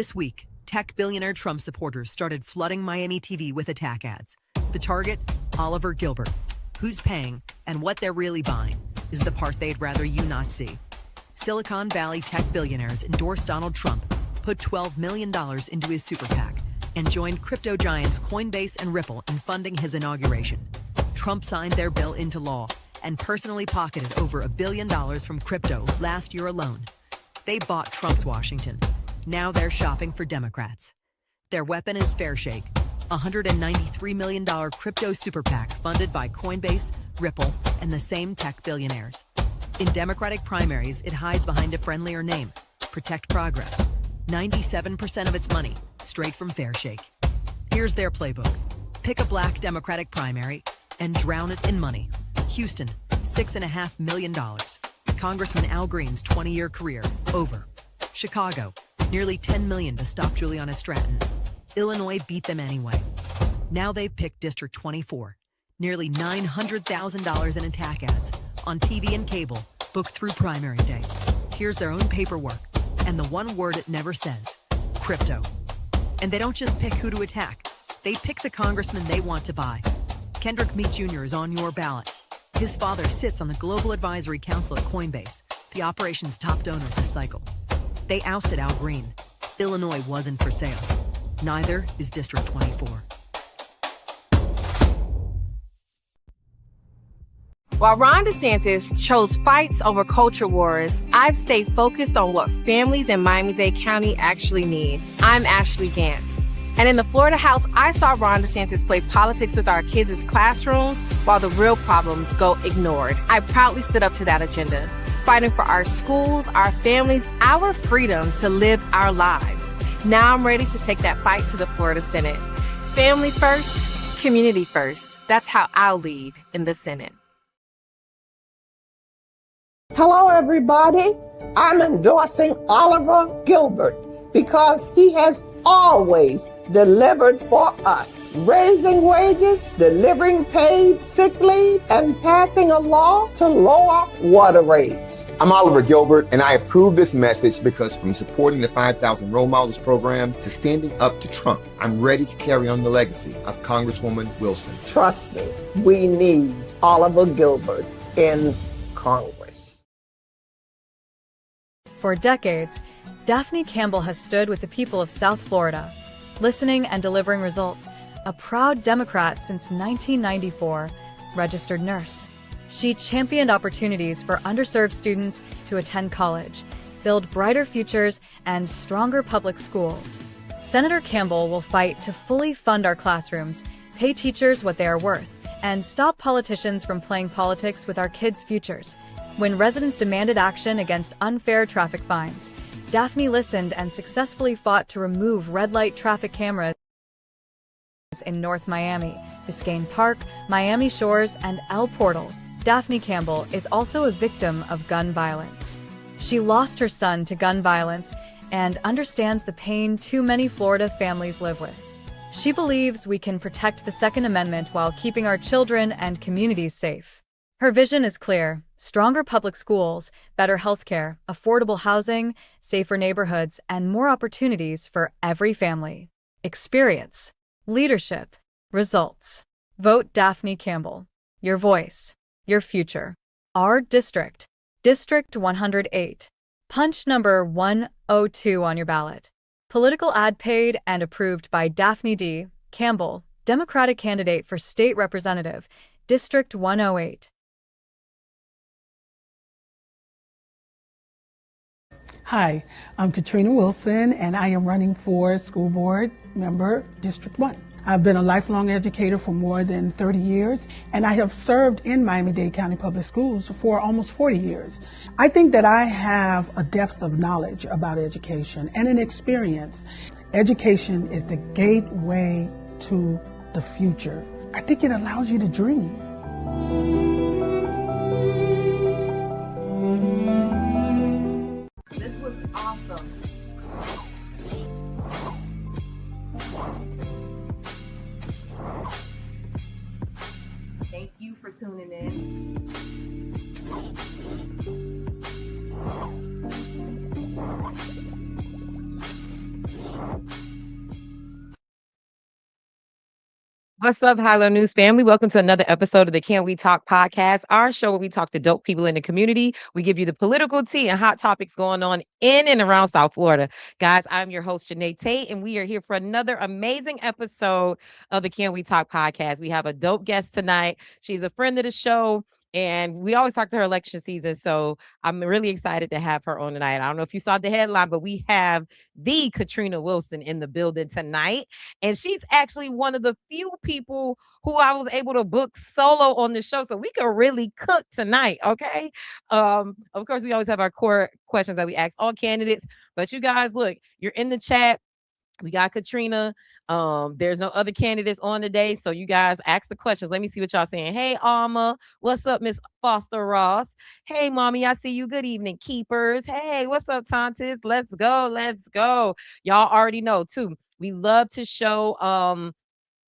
This week, tech billionaire Trump supporters started flooding Miami TV with attack ads. The target, Oliver Gilbert. Who's paying and what they're really buying is the part they'd rather you not see. Silicon Valley tech billionaires endorsed Donald Trump, put $12 million into his super PAC, and joined crypto giants Coinbase and Ripple in funding his inauguration. Trump signed their bill into law and personally pocketed over $1 billion from crypto last year alone. They bought Trump's Washington. Now they're shopping for Democrats. Their weapon is Fairshake, a $193 million crypto super PAC funded by Coinbase, Ripple, and the same tech billionaires. In Democratic primaries, it hides behind a friendlier name, Protect Progress. 97% of its money, straight from Fairshake. Here's their playbook. Pick a black Democratic primary and drown it in money. Houston, $6.5 million. Congressman Al Green's 20-year career, over. Chicago, nearly $10 million to stop Juliana Stratton. Illinois beat them anyway. Now they've picked District 24, nearly $900,000 in attack ads on TV and cable, booked through primary day. Here's their own paperwork, and the one word it never says, crypto. And they don't just pick who to attack, they pick the congressman they want to buy. Kendrick Meat Jr. is on your ballot. His father sits on the Global Advisory Council at Coinbase, the operation's top donor this cycle. They ousted Al Green. Illinois wasn't for sale. Neither is District 24. While Ron DeSantis chose fights over culture wars, I've stayed focused on what families in Miami-Dade County actually need. I'm Ashley Gant. And in the Florida House, I saw Ron DeSantis play politics with our kids' classrooms while the real problems go ignored. I proudly stood up to that agenda, fighting for our schools, our families, our freedom to live our lives. Now I'm ready to take that fight to the Florida Senate. Family first, community first. That's how I'll lead in the Senate. Hello, everybody. I'm endorsing Oliver Gilbert because he has always delivered for us, raising wages, delivering paid sick leave, and passing a law to lower water rates. I'm Oliver Gilbert, and I approve this message because from supporting the 5,000 Role Models program to standing up to Trump, I'm ready to carry on the legacy of Congresswoman Wilson. Trust me, we need Oliver Gilbert in Congress. For decades, Daphne Campbell has stood with the people of South Florida, listening and delivering results. A proud Democrat since 1994, registered nurse. She championed opportunities for underserved students to attend college, build brighter futures and stronger public schools. Senator Campbell will fight to fully fund our classrooms, pay teachers what they are worth, and stop politicians from playing politics with our kids' futures. When residents demanded action against unfair traffic fines, Daphne listened and successfully fought to remove red light traffic cameras in North Miami, Biscayne Park, Miami Shores, and El Portal. Daphne Campbell is also a victim of gun violence. She lost her son to gun violence and understands the pain too many Florida families live with. She believes we can protect the Second Amendment while keeping our children and communities safe. Her vision is clear: stronger public schools, better healthcare, affordable housing, safer neighborhoods, and more opportunities for every family. Experience, leadership, results. Vote Daphne Campbell. Your voice, your future. Our district, District 108. Punch number 102 on your ballot. Political ad paid and approved by Daphne D. Campbell, Democratic candidate for State Representative, District 108. Hi, I'm Katrina Wilson, and I am running for school board member, District 1. I've been a lifelong educator for more than 30 years, and I have served in Miami-Dade County Public Schools for almost 40 years. I think that I have a depth of knowledge about education and an experience. Education is the gateway to the future. I think it allows you to dream. This was awesome. Thank you for tuning in. What's up, Hilo News family? Welcome to another episode of the Can We Talk podcast, our show where we talk to dope people in the community. We give you the political tea and hot topics going on in and around South Florida. Guys, I'm your host, Janae Tate, and we are here for another amazing episode of the Can We Talk podcast. We have a dope guest tonight. She's a friend of the show. And we always talk to her election season. So I'm really excited to have her on tonight. I don't know if you saw the headline, but we have the Katrina Wilson in the building tonight. And she's actually one of the few people who I was able to book solo on the show. So we could really cook tonight. Okay. Of course, we always have our core questions that we ask all candidates. But you guys, look, you're in the chat. We got Katrina. There's no other candidates on today. So you guys ask the questions. Let me see what y'all saying. Hey, Alma. What's up, Miss Foster Ross? Hey, mommy. I see you. Good evening, keepers. Hey, what's up, Tantis? Let's go. Let's go. Y'all already know too. We love to show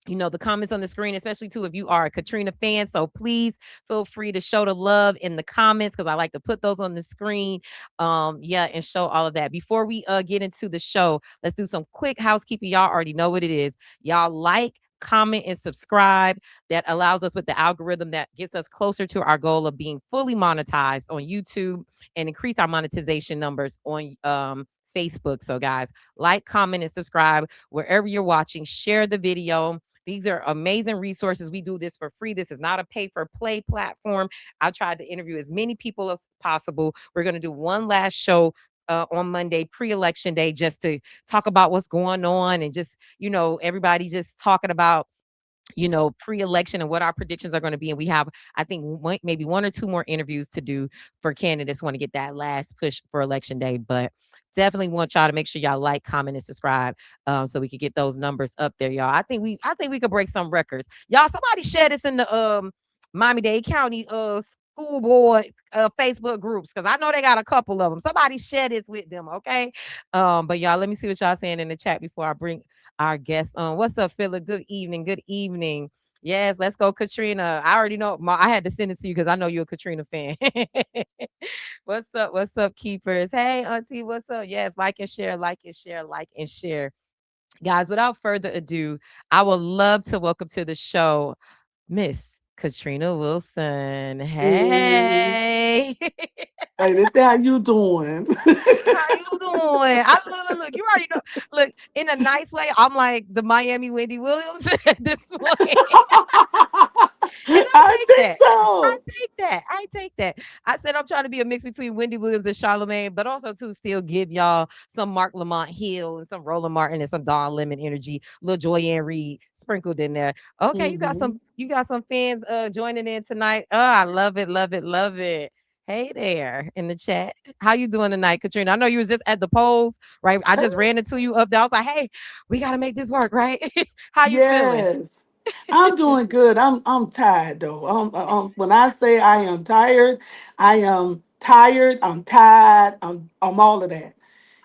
the comments on the screen, especially too if you are a Katrina fan. So please feel free to show the love in the comments because I like to put those on the screen. Yeah, and show all of that. Before we get into the show, let's do some quick housekeeping. Y'all already know what it is. Y'all like, comment, and subscribe. That allows us with the algorithm that gets us closer to our goal of being fully monetized on YouTube and increase our monetization numbers on Facebook. So guys, like, comment, and subscribe wherever you're watching. Share the video. These are amazing resources. We do this for free. This is not a pay for play platform. I tried to interview as many people as possible. We're going to do one last show on Monday, pre-election day, just to talk about what's going on and just, everybody just talking about pre-election and what our predictions are going to be. And we have, I think, maybe one or two more interviews to do for candidates who want to get that last push for election day. But definitely want y'all to make sure y'all like, comment, and subscribe, so we could get those numbers up there, y'all. I think we could break some records. Y'all, somebody share this in the Miami-Dade County school board Facebook groups because I know they got a couple of them. Somebody share this with them, okay? But y'all, let me see what y'all saying in the chat before I bring our guest on. What's up, Philip? Good evening. Good evening. Yes, let's go, Katrina. I already know. I had to send it to you because I know you're a Katrina fan. What's up? What's up, keepers? Hey, Auntie, what's up? Yes, like and share, like and share, like and share. Guys, without further ado, I would love to welcome to the show Miss Katrina Wilson. Hey, Hey. hey, this how you doing? How you doing? I look, you already know. Look, in a nice way, I'm like the Miami Wendy Williams at this point. And I I take think that. I so. take that. I take that. I said I'm trying to be a mix between Wendy Williams and Charlamagne, but also to still give y'all some Mark Lamont Hill and some Roland Martin and some Don Lemon energy, little Joy-Ann Reed sprinkled in there. Okay, Hmm. you got some fans joining in tonight. Oh, I love it, love it, love it. Hey there in the chat. How you doing tonight, Katrina? I know you was just at the polls, right? I just ran into you up there. I was like, hey, we gotta make this work, right? How you feeling? Yes, I'm doing good. I'm tired though. When I say I am tired, I am tired. I'm tired. I'm all of that.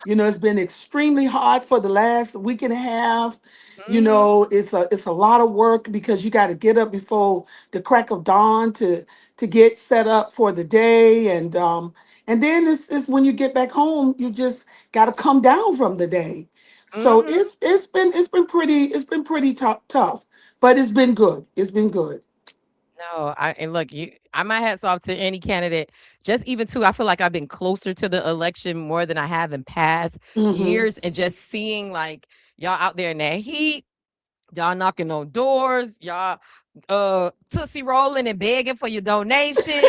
It's been extremely hard for the last week and a half. Hmm. It's a lot of work because you got to get up before the crack of dawn to get set up for the day, and then it's when you get back home, you just got to come down from the day. So Hmm. it's been pretty tough, but it's been good. It's been good. No, and look, I my hats off to any candidate. Just even too, I feel like I've been closer to the election more than I have in past Hmm. years, and just seeing like y'all out there in that heat, y'all knocking on doors, y'all tootsie rolling and begging for your donations.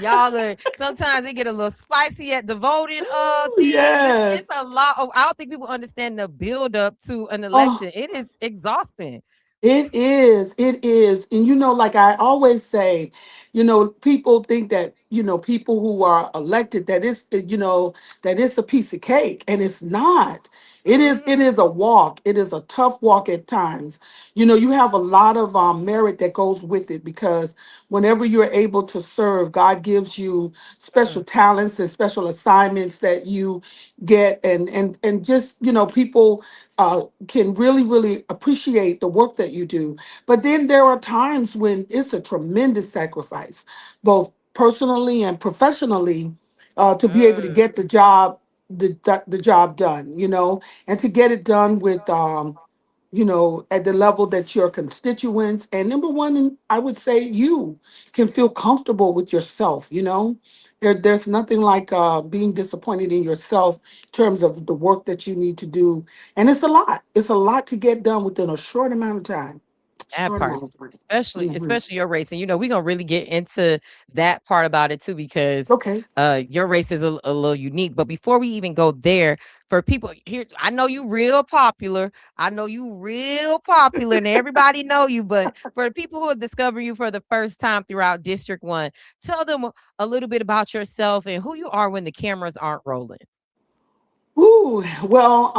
Y'all are sometimes it get a little spicy at the voting thing. It's Yes. a lot of, I don't think people understand the build up to an Oh, election. It is exhausting. it is. It is. And like I always say, people think that, people who are elected, that it's a piece of cake. And it's not. It is a walk. It is a tough walk at times. You have a lot of merit that goes with it because whenever you're able to serve, God gives you special Mm, talents and special assignments that you get, and just, people can really, really appreciate the work that you do. But then there are times when it's a tremendous sacrifice, both personally and professionally, to be able to mm. get the job done, and to get it done at the level that your constituents and number one, and I would say you can feel comfortable with yourself. There's nothing like being disappointed in yourself in terms of the work that you need to do. And it's a lot. It's a lot to get done within a short amount of time. That Short part, amount of time. Mhm. especially your race, and we're gonna really get into that part about it too, because Okay. your race is a little unique. But before we even go there, for people here, I know you real popular. I know you real popular, and everybody know you. But for the people who are discovering you for the first time throughout District One, tell them a little bit about yourself and who you are when the cameras aren't rolling. Ooh, well,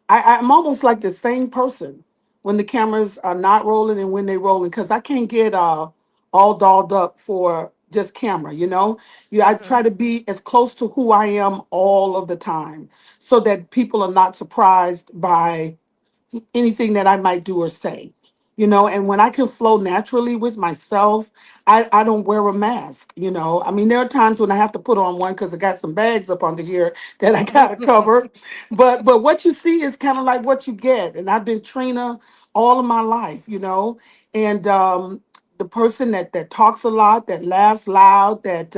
I'm almost like the same person when the cameras are not rolling and when they rolling, because I can't get all dolled up for just camera. I try Mhm. to be as close to who I am all of the time so that people are not surprised by anything that I might do or say. And when I can flow naturally with myself, I don't wear a mask. I mean, there are times when I have to put on one because I got some bags up under here that I gotta cover. But what you see is kind of like what you get. And I've been Trina all of my life. And the person that talks a lot, that laughs loud, that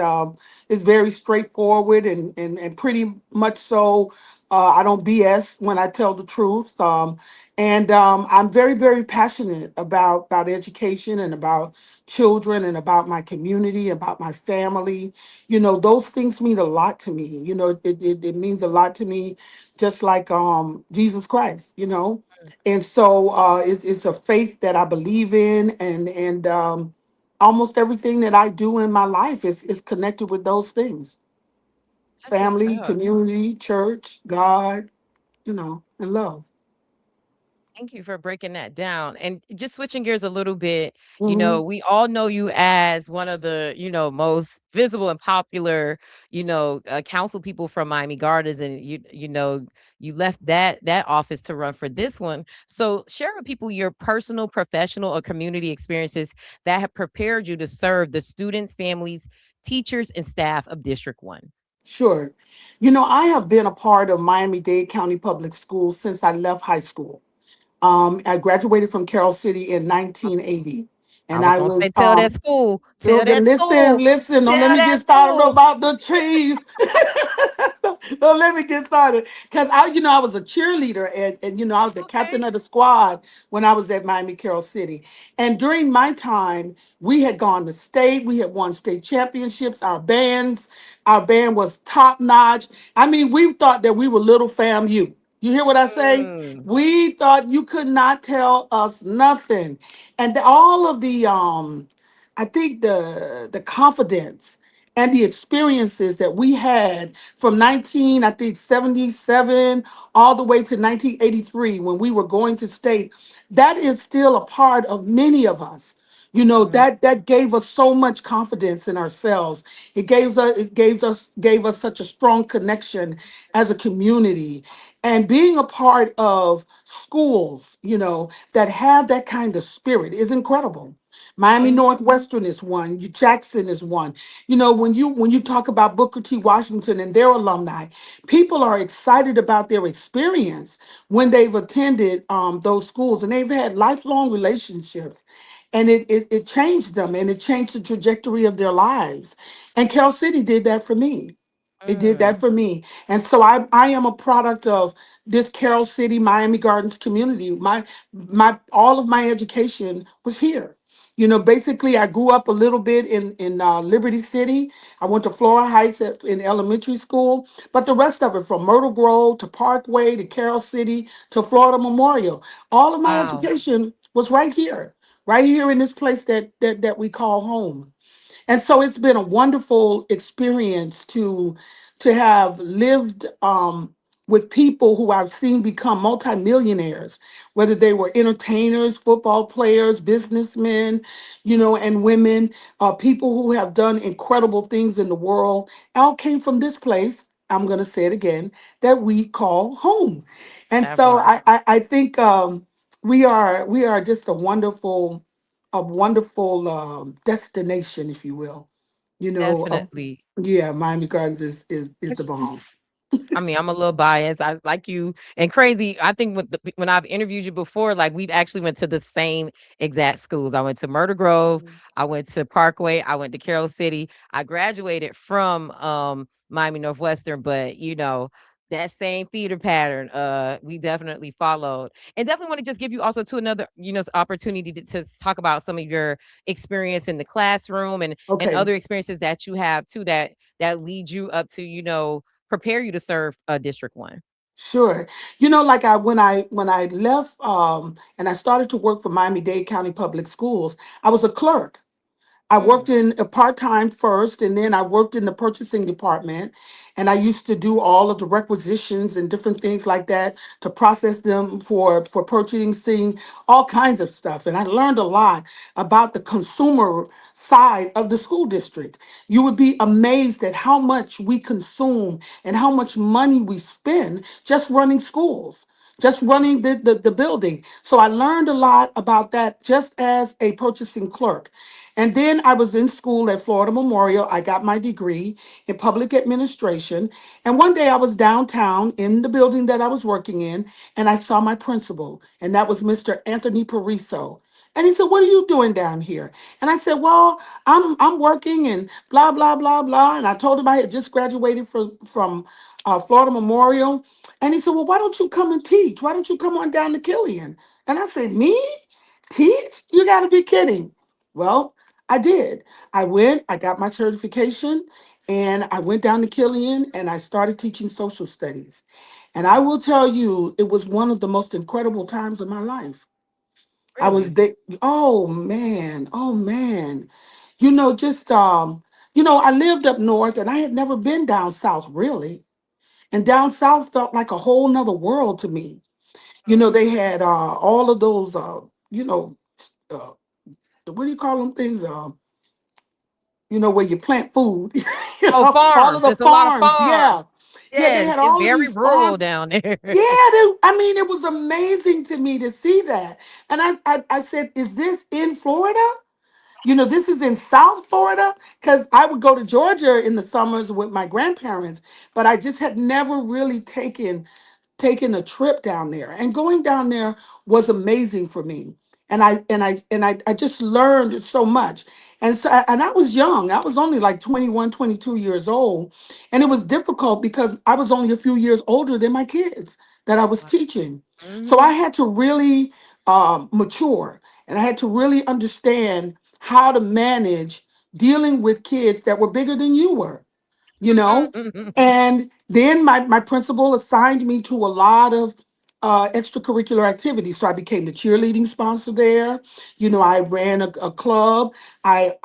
is very straightforward and pretty much so. I don't BS when I tell the truth. And I'm very, very passionate about education and about children and about my community, about my family. Those things mean a lot to me. It means a lot to me, just like Jesus Christ. And so it's a faith that I believe in, and almost everything that I do in my life is connected with those things: That's what's family, up. community, church, God, and love. Thank you for breaking that down. And just switching gears a little bit, Hmm. we all know you as one of the, most visible and popular, council people from Miami Gardens, and you left that office to run for this one. So share with people your personal, professional, or community experiences that have prepared you to serve the students, families, teachers, and staff of District One. Sure. I have been a part of Miami-Dade County Public Schools since I left high school. I graduated from Carroll City in 1980, I and was I gonna say, was tell that school, tell okay, that listen, school, listen. Don't let tell me that get started school. about the trees. Don't let me get started. Because I was a cheerleader and I was a captain Okay. of the squad when I was at Miami Carroll City. And during my time, we had gone to state, we had won state championships, our band was top notch. I mean, we thought that we were little fam you. You hear what I say? Mm. We thought you could not tell us nothing. And all of the I think the confidence and the experiences that we had from 19, I think 77 all the way to 1983 when we were going to state, that is still a part of many of us. Mhm. That gave us so much confidence in ourselves. It gave us such a strong connection as a community. And being a part of schools, that have that kind of spirit is incredible. Miami Mhm. Northwestern is one. Jackson is one. When you talk about Booker T. Washington and their alumni, people are excited about their experience when they've attended those schools, and they've had lifelong relationships, and it changed them, and it changed the trajectory of their lives. And Carol City did that for me. It did Mm. that for me. And so I am a product of this Carroll City, Miami Gardens community. My all of my education was here. Basically, I grew up a little bit in Liberty City. I went to Flora Heights in elementary school, but the rest of it, from Myrtle Grove to Parkway to Carroll City to Florida Memorial, all of my Wow. education was right here in this place that we call home. And so it's been a wonderful experience to have lived with people who I've seen become multimillionaires, whether they were entertainers, football players, businessmen, and women, people who have done incredible things in the world, all came from this place. I'm going to say it again, that we call home. And That so part. I think we are just a wonderful destination, if you will. You know, of Definitely. yeah, Miami Gardens is the It's bomb. I mean, I'm a little biased. I like you and crazy. I think when I've interviewed you before, like we've actually went to the same exact schools. I went to Murder Grove, Mhm. I went to Parkway, I went to Carroll City. I graduated from Miami Northwestern, but that same feeder pattern we definitely followed. And definitely want to just give you also to another opportunity to talk about some of your experience in the classroom and Okay, other experiences that you have too that lead you up to prepare you to serve District 1. sure. Like when I left and I started to work for Miami-Dade County Public Schools, I was a clerk. I worked Mm, in a part-time first, and then I worked in the purchasing department. And I used to do all of the requisitions and different things like that to process them for purchasing all kinds of stuff. And I learned a lot about the consumer side of the school district. You would be amazed at how much we consume and how much money we spend just running schools, just running the building. So I learned a lot about that just as a purchasing clerk. And then I was in school at Florida Memorial. I got my degree in public administration. And one day I was downtown in the building that I was working in, and I saw my principal, and that was Mr. Anthony Pariso. And he said, "What are you doing down here?" And I said, "Well, I'm working and blah blah blah blah." And I told him I had just graduated from Florida Memorial. And he said, "Well, why don't you come and teach? Why don't you come on down to Killian?" And I said, "Me? Teach? You got to be kidding." Well, I did. I went, I got my certification, and I went down to Killian and I started teaching social studies. And I will tell you, it was one of the most incredible times of my life. I was really? there. Oh man, oh man. Just I lived up north and I had never been down south really. And down south felt like a whole nother world to me. They had all of those uh, what do you call them things? Where you plant food, Oh, all of farms. the It's a lot of farms. farms. Yeah. Yeah, they Yes, had it's all of very these rural farms. down there. Yeah, I mean, it was amazing to me to see that. And I said, "Is this in Florida? This is in South Florida," because I would go to Georgia in the summers with my grandparents, but I just had never really taking a trip down there, and going down there was amazing for me. And I just learned so much. And I was young. I was only like 21, 22 years old. And it was difficult because I was only a few years older than my kids that I was Wow. teaching. So I Mhm. had to really mature, and I had to really understand how to manage dealing with kids that were bigger than you were, you know and then my principal assigned me to a lot of extracurricular activities. So I became the cheerleading sponsor there. I ran a club. I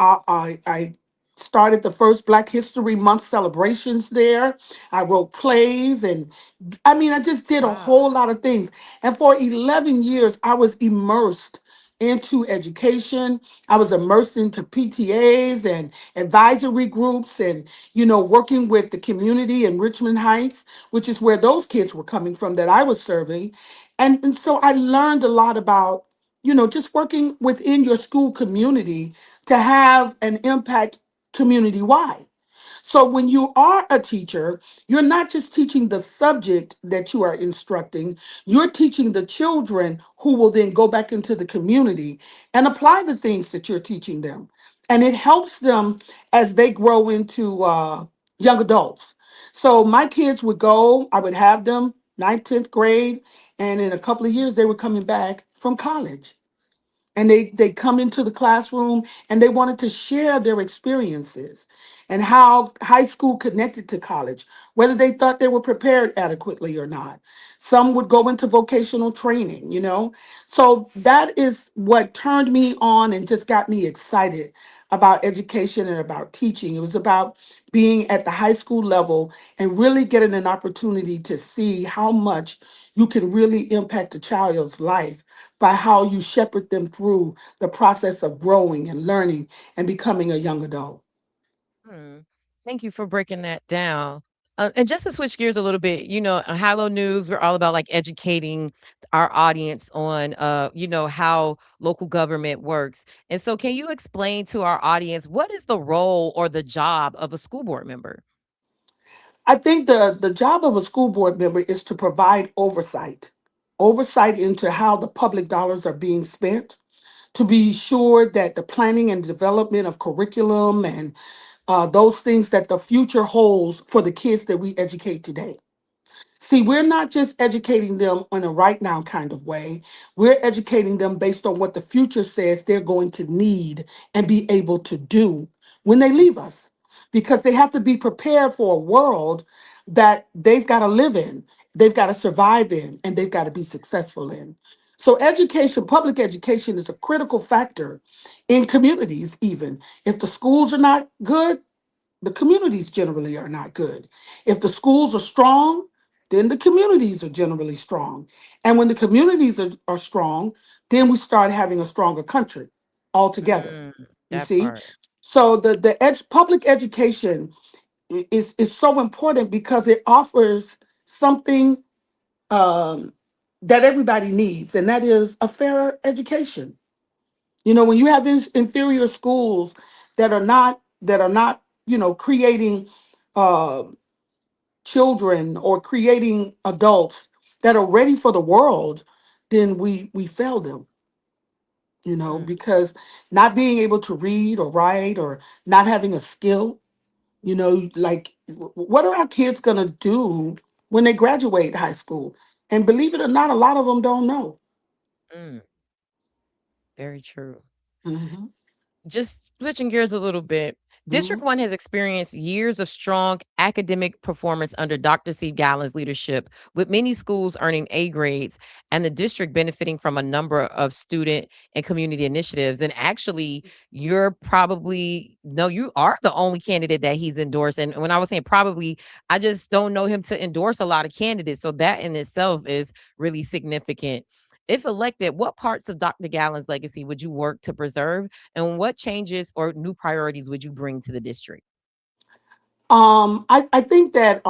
started the first Black History Month celebrations there. I wrote plays, and I mean, I just did a Wow. whole lot of things. And for 11 years, I was immersed into education. I was immersed into PTAs and advisory groups, and, working with the community in Richmond Heights, which is where those kids were coming from that I was serving. And so I learned a lot about, just working within your school community to have an impact community wide. So when you are a teacher, you're not just teaching the subject that you are instructing, you're teaching the children who will then go back into the community and apply the things that you're teaching them. And it helps them as they grow into young adults. So my kids would go, I would have them ninth, 10th grade, and in a couple of years, they were coming back from college, and they come into the classroom and they wanted to share their experiences and how high school connected to college, whether they thought they were prepared adequately or not. Some would go into vocational training. So that is what turned me on and just got me excited about education and about teaching. It was about being at the high school level and really getting an opportunity to see how much you can really impact a child's life by how you shepherd them through the process of growing and learning and becoming a young adult. Hmm. Thank you for breaking that down. And just to switch gears a little bit, on Hello News, we're all about like educating our audience on, how local government works. And so, can you explain to our audience what is the role or the job of a school board member? I think the job of a school board member is to provide oversight into how the public dollars are being spent, to be sure that the planning and development of curriculum and those things that the future holds for the kids that we educate today. See, we're not just educating them in a right now kind of way. We're educating them based on what the future says they're going to need and be able to do when they leave us. Because they have to be prepared for a world that they've got to live in, they've got to survive in, and they've got to be successful in. So, education, public education, is a critical factor in communities, even. If the schools are not good, the communities generally are not good. If the schools are strong, then the communities are generally strong. And when the communities are strong, then we start having a stronger country altogether. Mm, You that see? part. So public education is so important because it offers something um, that everybody needs, and that is a fair education. You know, when you have these inferior schools that are not creating uh, children or creating adults that are ready for the world, then we fail them. Mm, Because not being able to read or write or not having a skill, like what are our kids gonna do when they graduate high school? And believe it or not, a lot of them don't know. mm, very true. Hmm. Just switching gears a little bit, District 1 has experienced years of strong academic performance under Dr. C. Gallen's leadership, with many schools earning A grades and the district benefiting from a number of student and community initiatives. And actually, you are the only candidate that he's endorsed. And when I was saying probably, I just don't know him to endorse a lot of candidates. So that in itself is really significant. If elected, what parts of Dr. Gallen's legacy would you work to preserve? And what changes or new priorities would you bring to the district? I think that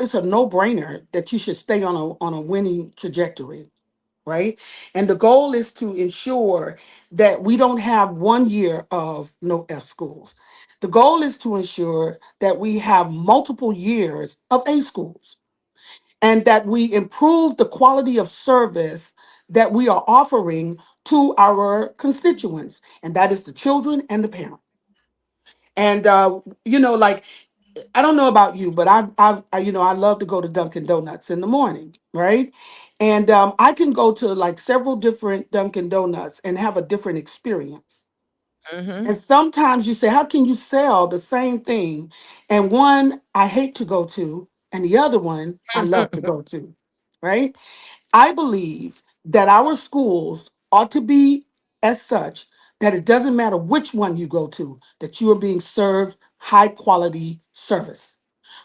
it's a no-brainer that you should stay on a winning trajectory, right? And the goal is to ensure that we don't have 1 year of no F schools. The goal is to ensure that we have multiple years of A schools and that we improve the quality of service that we are offering to our constituents, and that is the children and the parents. And like, I don't know about you, but I love to go to Dunkin' Donuts in the morning, right? And I can go to like several different Dunkin' Donuts and have a different experience. Mhm. And sometimes you say, how can you sell the same thing? And one I hate to go to, and the other one I love to go to, right? I believe that our schools ought to be as such that it doesn't matter which one you go to, that you are being served high quality service.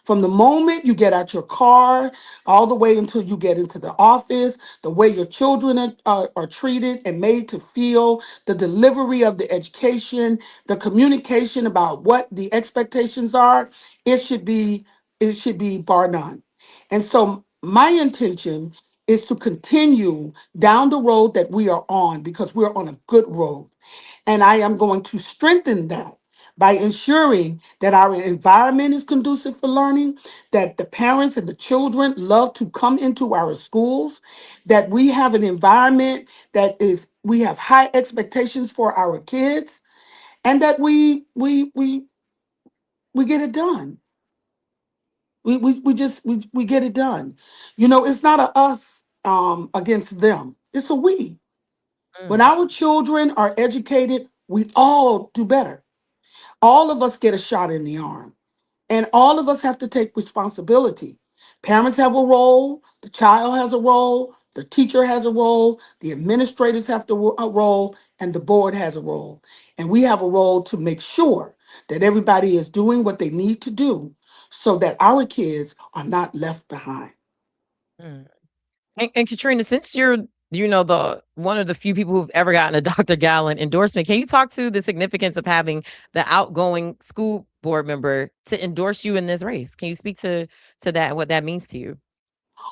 From the moment you get out your car, all the way until you get into the office, the way your children are treated and made to feel, the delivery of the education, the communication about what the expectations are, it should be it should be bar none. And so my intention is to continue down the road that we are on because we're on a good road. And I am going to strengthen that by ensuring that our environment is conducive for learning, that the parents and the children love to come into our schools, that we have an environment we have high expectations for our kids, and that we get it done. We get it done. It's not a us against them. It's a we. When Mm, our children are educated, we all do better. All of us get a shot in the arm, and all of us have to take responsibility. Parents have a role, the child has a role, the teacher has a role, the administrators have a role, and the board has a role. And we have a role to make sure that everybody is doing what they need to do so that our kids are not left behind. mm. And Katrina, since you're, the one of the few people who've ever gotten a Dr. Gallen endorsement, can you talk to the significance of having the outgoing school board member to endorse you in this race? Can you speak to that and what that means to you?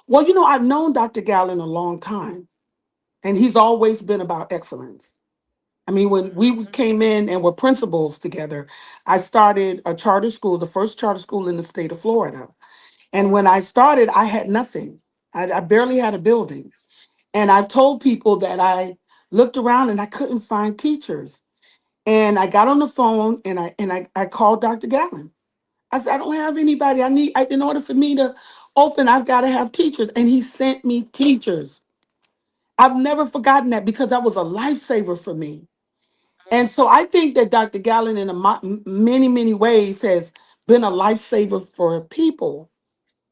Well, I've known Dr. Gallen a long time, and he's always been about excellence. I mean, when we came in and were principals together, I started a charter school, the first charter school in the state of Florida. And when I started, I had nothing. I barely had a building. And I've told people that I looked around and I couldn't find teachers. And I got on the phone and I called Dr. Gallen. I said, I don't have anybody. In order for me to open, I've got to have teachers. And he sent me teachers. I've never forgotten that because that was a lifesaver for me. And so I think that Dr. Gallen, in many, many ways, has been a lifesaver for people,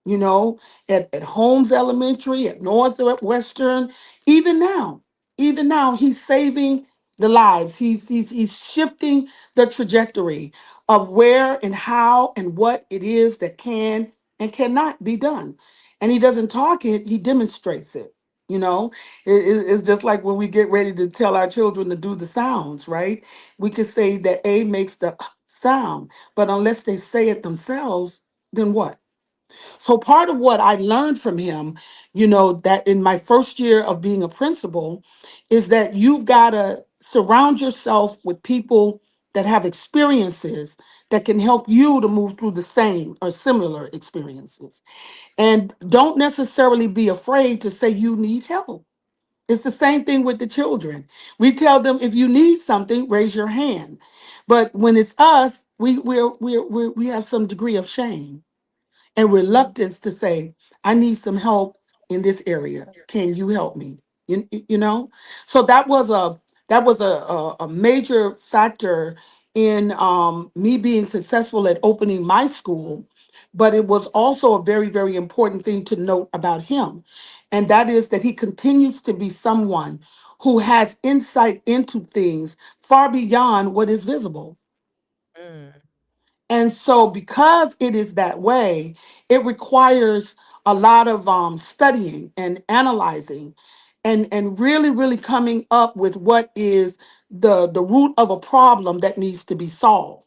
you know, at Holmes Elementary, at Northwestern, even now, he's saving the lives. He's shifting the trajectory of where and how and what it is that can and cannot be done. And he doesn't talk it, he demonstrates it. You know, it's just like when we get ready to tell our children to do the sounds, right? We could say that A makes the sound, but unless they say it themselves, then what? So part of what I learned from him, you know, that in my first year of being a principal, is that you've got to surround yourself with people that have experiences that can help you to move through the same or similar experiences. And don't necessarily be afraid to say you need help. It's the same thing with the children. We tell them if you need something, raise your hand. But when it's us, we have some degree of shame and reluctance to say, I need some help in this area. Can you help me? You know? So that was a major factor in me being successful at opening my school. But it was also a very, very important thing to note about him. And that is that he continues to be someone who has insight into things far beyond what is visible. Mm. And so, because it is that way, it requires a lot of studying and analyzing, and really, really coming up with what is the root of a problem that needs to be solved.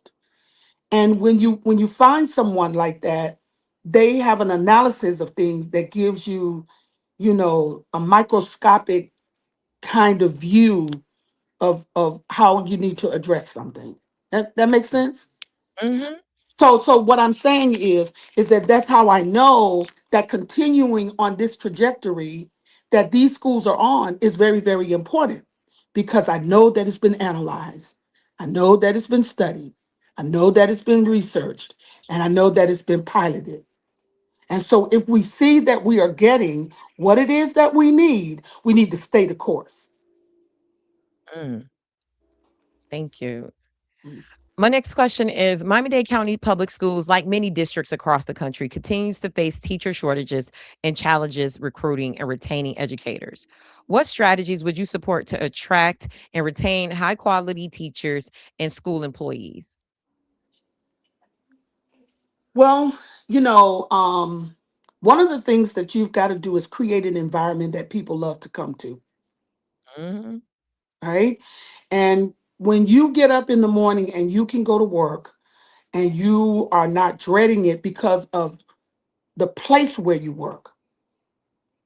And when you find someone like that, they have an analysis of things that gives you, you know, a microscopic kind of view of how you need to address something. That makes sense? Mm-hmm. So what I'm saying is that that's how I know that continuing on this trajectory that these schools are on is very, very important because I know that it's been analyzed. I know that it's been studied. I know that it's been researched, and I know that it's been piloted. And so if we see that we are getting what it is that we need to stay the course. Mm. Thank you. My next question is Miami-Dade County Public Schools, like many districts across the country, continues to face teacher shortages and challenges recruiting and retaining educators. What strategies would you support to attract and retain high quality teachers and school employees? Well, you know, one of the things that you've got to do is create an environment that people love to come to, Mhm. right? And when you get up in the morning and you can go to work and you are not dreading it because of the place where you work,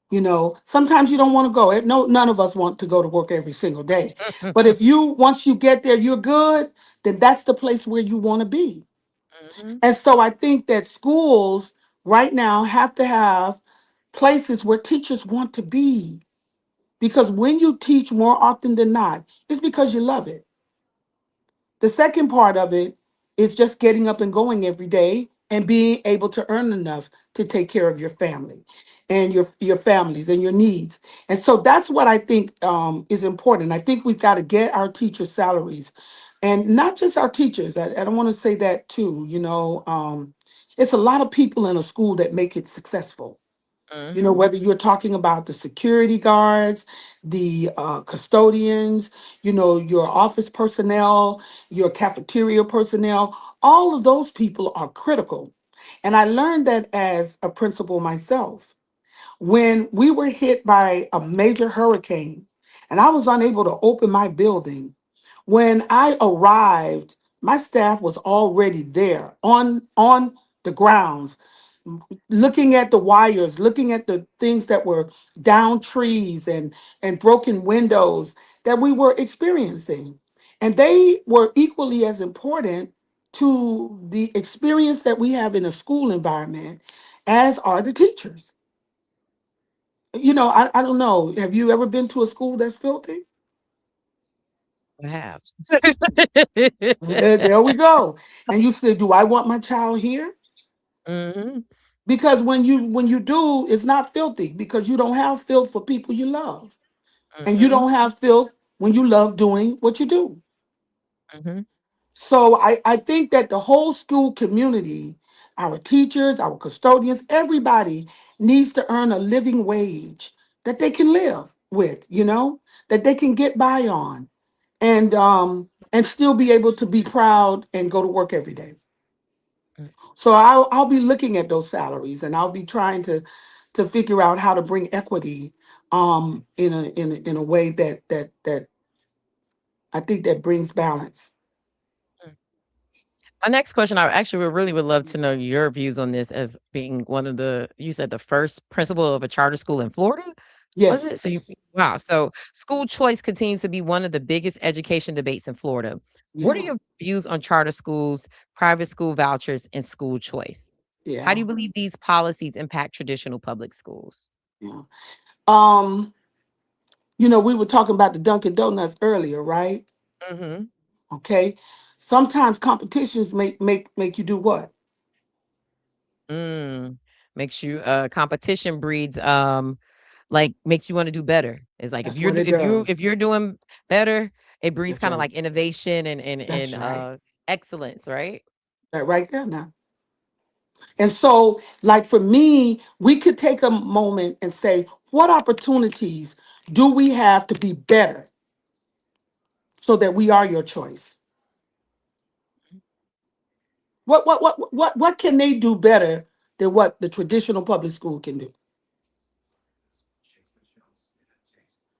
you know, sometimes you don't want to go. No, none of us want to go to work every single day. But if you, once you get there, you're good, then that's the place where you want to be. Mhm. And so I think that schools right now have to have places where teachers want to be. Because when you teach more often than not, it's because you love it. The second part of it is just getting up and going every day and being able to earn enough to take care of your family and your families and your needs. And so that's what I think is important. I think we've got to get our teachers' salaries, and not just our teachers. I don't want to say that too. You know, it's a lot of people in a school that make it successful. You know, Mhm. whether you're talking about the security guards, the custodians, you know, your office personnel, your cafeteria personnel, all of those people are critical. And I learned that as a principal myself. When we were hit by a major hurricane and I was unable to open my building, when I arrived, my staff was already there on the grounds, looking at the wires, looking at the things that were down trees and broken windows that we were experiencing. And they were equally as important to the experience that we have in a school environment as are the teachers. I don't know. Have you ever been to a school that's filthy? I have. There we go. And you said, do I want my child here? Hmm. Because when you do, it's not filthy because you don't have filth for people you love. And you Hmm. don't have filth when you love doing what you do. Hmm. So I think that the whole school community, our teachers, our custodians, everybody needs to earn a living wage that they can live with, that they can get by on and still be able to be proud and go to work every day. So I'll be looking at those salaries and I'll be trying to figure out how to bring equity in a way that I think that brings balance. My next question, I actually would love to know your views on this as being one of you said the first principal of a charter school in Florida? Was Yes. it? Wow. So school choice continues to be one of the biggest education debates in Florida. What are Yeah. your views on charter schools, private school vouchers, and school choice? How do Yeah. you believe these policies impact traditional public schools? Yeah. Um, we were talking about the Dunkin' Donuts earlier, right? Hmm. Okay. Sometimes competitions make you do what? Mm. Makes you competition breeds like makes you want to do better. It's like That's what it does. if you're doing better, it breeds That's kind of right. like innovation and That's right. excellence, right? That right there now. And so, like for me, we could take a moment and say, what opportunities do we have to be better so that we are your choice? What can they do better than what the traditional public school can do?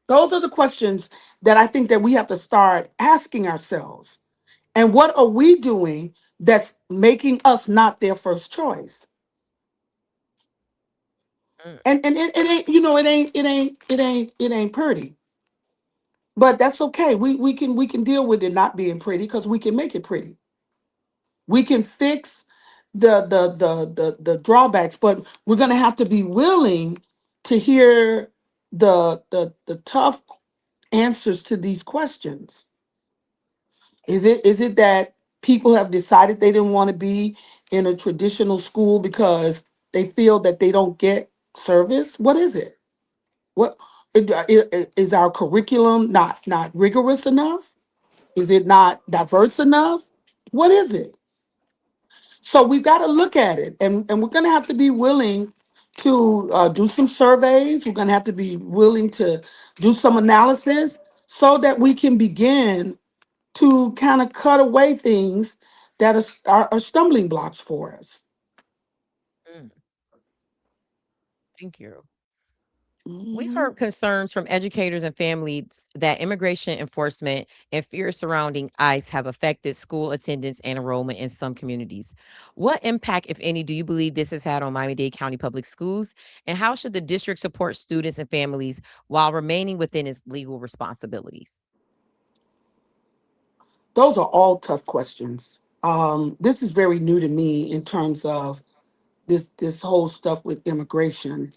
Those are the questions that I think that we have to start asking ourselves. And what are we doing that's making us not their first choice? Mm. And it ain't, it ain't pretty. But that's okay. We can deal with it not being pretty because we can make it pretty. We can fix the drawbacks, but we're gonna have to be willing to hear the tough answers to these questions. Is it that people have decided they didn't want to be in a traditional school because they feel that they don't get service? What is it? What is our curriculum not rigorous enough? Is it not diverse enough? What is it? So we've got to look at it, and we're going to have to be willing to do some surveys. We're going to have to be willing to do some analysis so that we can begin to kind of cut away things that are stumbling blocks for us. Mm. Thank you. We've Mhm. heard concerns from educators and families that immigration enforcement and fear surrounding ICE have affected school attendance and enrollment in some communities. What impact, if any, do you believe this has had on Miami-Dade County Public Schools? And how should the district support students and families while remaining within its legal responsibilities? Those are all tough questions. This is very new to me in terms of this whole stuff with immigration,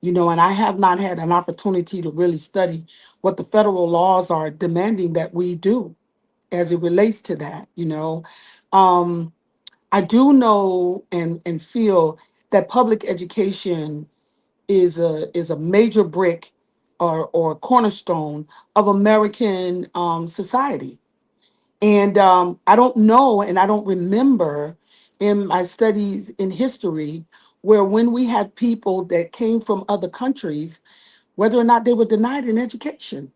and I have not had an opportunity to really study what the federal laws are demanding that we do as it relates to that. Um, I do know and feel that public education is a major brick or cornerstone of American society. And I don't know, and I don't remember in my studies in history where when we had people that came from other countries, whether or not they were denied an education.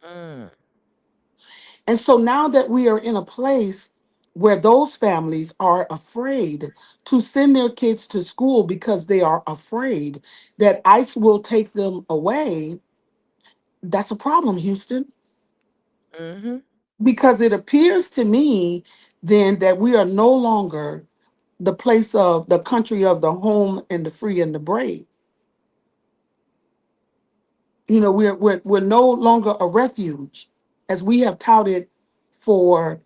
Mm. And so now that we are in a place where those families are afraid to send their kids to school because they are afraid that ICE will take them away, that's a problem, Houston. Hmm. Because it appears to me then that we are no longer the place of the country of the home and the free and the brave. We're no longer a refuge as we have touted for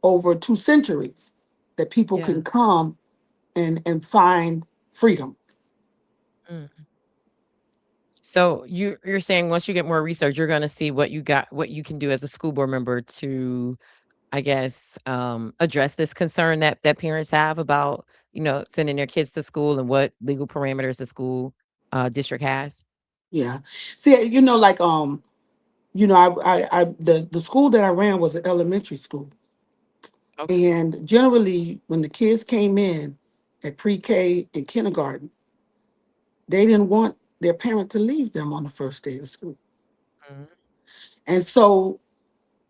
over 2 centuries that people Yeah. can come and find freedom. Mm. So you're saying once you get more research, you're gonna see what you can do as a school board member to, I guess, address this concern that parents have about, sending their kids to school and what legal parameters the school district has. Yeah. See, like the school that I ran was an elementary school. Okay. And generally when the kids came in at pre-K and kindergarten, they didn't want their parent to leave them on the first day of school. Mhm. And so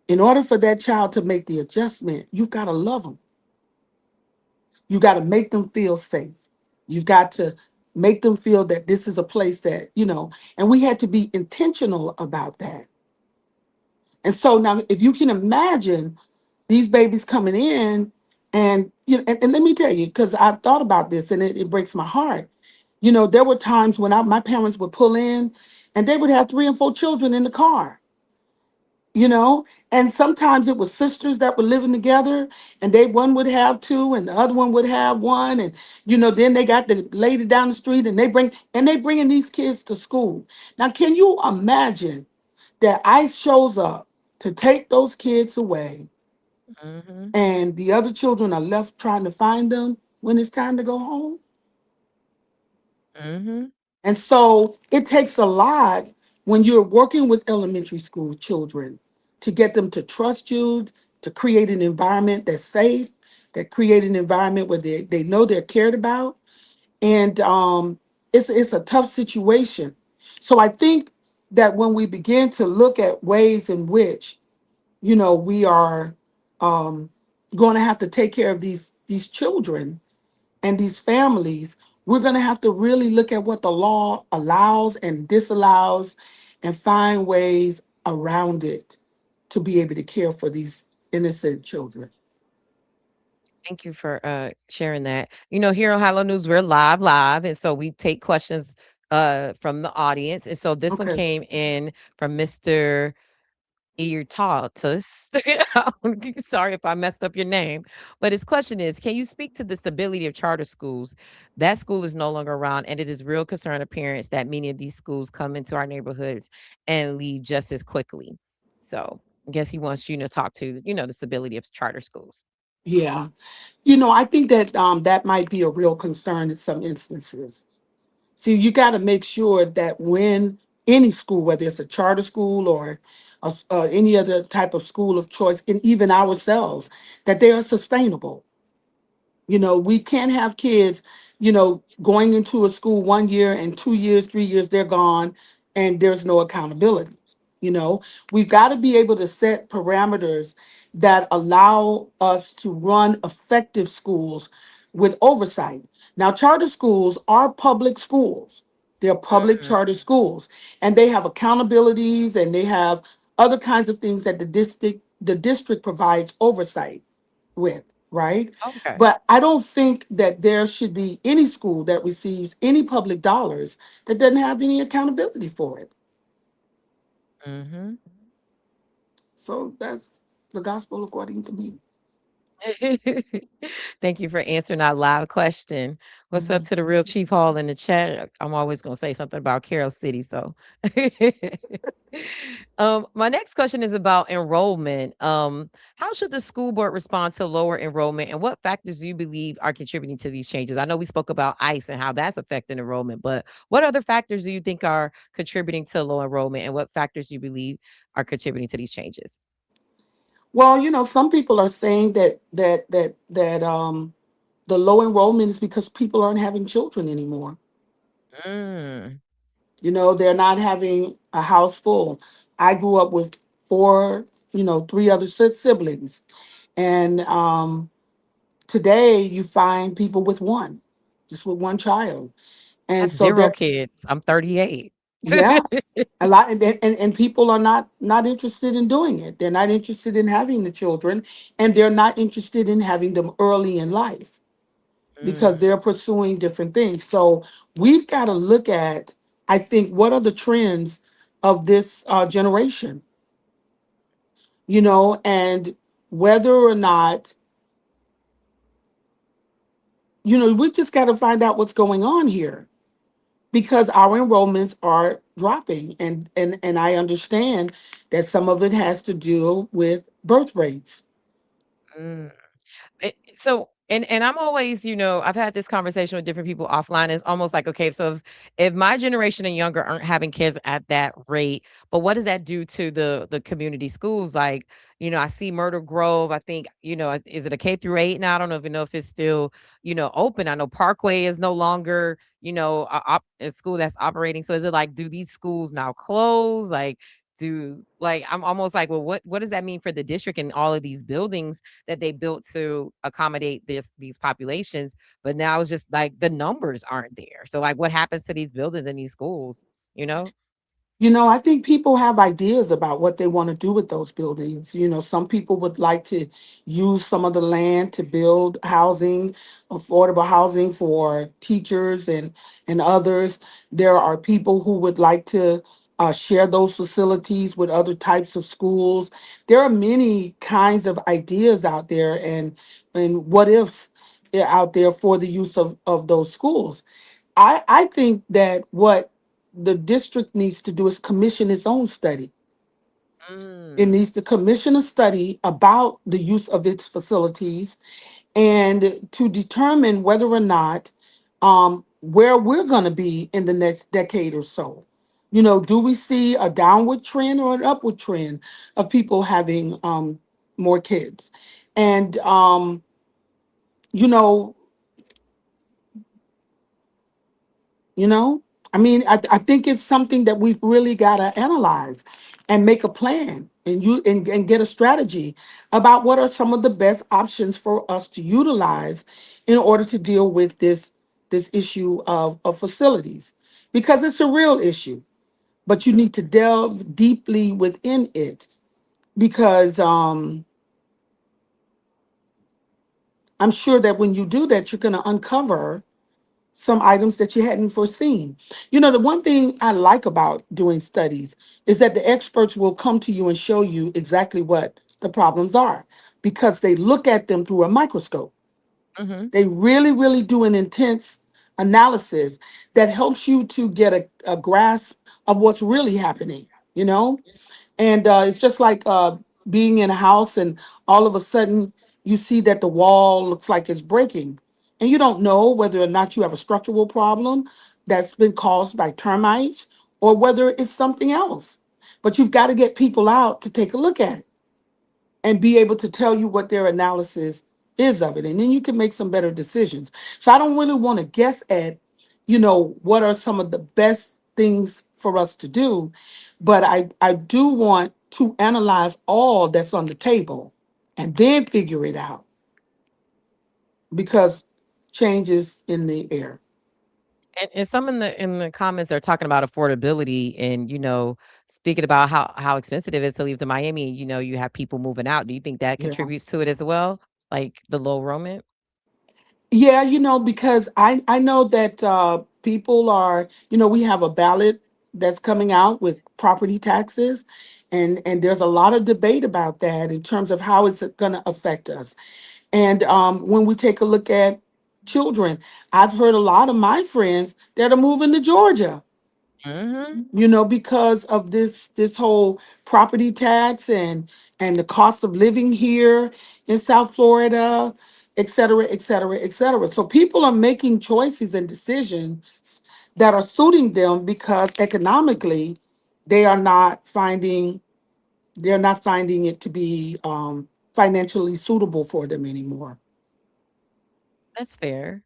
in order for that child to make the adjustment, you've got to love them. You got to make them feel safe. You've got to make them feel that this is a place that, and we had to be intentional about that. And so now, if you can imagine these babies coming in, and and let me tell you, because I've thought about this and it breaks my heart. There were times when my parents would pull in and they would have 3 and 4 children in the car, you know and sometimes it was sisters that were living together, and one would have two and the other one would have one, and then they got the lady down the street, and they bringing these kids to school. Now, can you imagine that ICE shows up to take those kids away, Mhm. and the other children are left trying to find them when it's time to go home? Mhm. And so it takes a lot when you're working with elementary school children to get them to trust you, to create an environment that's safe, that create an environment where they know they're cared about. And it's a tough situation. So I think that when we begin to look at ways in which, we are um, going to have to take care of these children and these families, we're going to have to really look at what the law allows and disallows and find ways around it to be able to care for these innocent children. Thank you for sharing that. Here on Hello News, we're live, and so we take questions from the audience. And so this one Okay. came in from Mr. Eartatus. Sorry if I messed up your name. But his question is, can you speak to the stability of charter schools? That school is no longer around, and it is real concern of parents that many of these schools come into our neighborhoods and leave just as quickly. So I guess he wants you to talk to, the stability of charter schools. Yeah. I think that that might be a real concern in some instances. See, you got to make sure that when any school, whether it's a charter school or any other type of school of choice, and even ourselves, that they are sustainable. We can't have kids, going into a school 1 year and 2 years, 3 years, they're gone and there's no accountability. You know, we've got to be able to set parameters that allow us to run effective schools with oversight. Now, charter schools are public schools. They're public Mhm. charter schools, and they have accountabilities and they have other kinds of things that the district provides oversight with, right? Okay. But I don't think that there should be any school that receives any public dollars that doesn't have any accountability for it. Mhm. So that's the gospel according to me. Thank you for answering our live question. What's up Mhm. to the real Chief Hall in the chat? I'm always going to say something about Carroll City. So, my next question is about enrollment. How should the school board respond to lower enrollment, and what factors do you believe are contributing to these changes? I know we spoke about ICE and how that's affecting enrollment, but what other factors do you think are contributing to low enrollment, and what factors do you believe are contributing to these changes? Well, some people are saying that the low enrollment is because people aren't having children anymore. Mm. They're not having a house full. I grew up with four, three other siblings, and today you find people with one, just with one child. I And have so 0 they're, kids. I'm 38. yeah, a lot, and people are not interested in doing it. They're not interested in having the children, and they're not interested in having them early in life because Mm. they're pursuing different things. So we've got to look at, I think, what are the trends of this generation. and whether or not, we just got to find out what's going on here because our enrollments are dropping. And I understand that some of it has to do with birth rates. Mm. So and I'm always, I've had this conversation with different people offline. It's almost like, okay, so if my generation and younger aren't having kids at that rate, but what does that do to the community schools? Like, I see Myrtle Grove. I think, is it a K through 8 now? I don't even know if it's still, open. I know Parkway is no longer, a school that's operating. So is it like, do these schools now close? Like, I'm almost like, well, what does that mean for the district and all of these buildings that they built to accommodate these populations? But now it's just like the numbers aren't there. So like what happens to these buildings and these schools, you know? I think people have ideas about what they want to do with those buildings. Some people would like to use some of the land to build housing, affordable housing for teachers and others. There are people who would like to share those facilities with other types of schools. There are many kinds of ideas out there and what ifs out there for the use of those schools. I think that what the district needs to do is commission its own study. It Mm. needs to commission a study about the use of its facilities and to determine whether or not where we're going to be in the next decade or so. Do we see a downward trend or an upward trend of people having more kids? And, you know, You know, I think it's something that we've really got to analyze and make a plan and get a strategy about what are some of the best options for us to utilize in order to deal with this issue of facilities because it's a real issue, but you need to delve deeply within it because I'm sure that when you do that, you're going to uncover some items that you hadn't foreseen. The one thing I like about doing studies is that the experts will come to you and show you exactly what the problems are because they look at them through a microscope. Hmm. They really, really do an intense analysis that helps you to get a grasp of what's really happening, you know? And it's just like being in a house and all of a sudden you see that the wall looks like it's breaking. And you don't know whether or not you have a structural problem that's been caused by termites or whether it's something else. But you've got to get people out to take a look at it and be able to tell you what their analysis is of it. And then you can make some better decisions. So I don't really want to guess at, what are some of the best things for us to do. But I do want to analyze all that's on the table and then figure it out because change is in the air. And some in the comments are talking about affordability and speaking about how expensive it is to leave to Miami. You have people moving out. Do you think that Yeah. contributes to it as well? Like the low enrollment? Yeah, because I know that people are, we have a ballot that's coming out with property taxes, and there's a lot of debate about that in terms of how it's going to affect us. And when we take a look at children, I've heard a lot of my friends that are moving to Georgia, Hmm. because of this whole property tax and the cost of living here in South Florida, et cetera, et cetera, et cetera. So people are making choices and decisions that are suiting them because economically they are not finding they're not finding it to be financially suitable for them anymore. That's fair.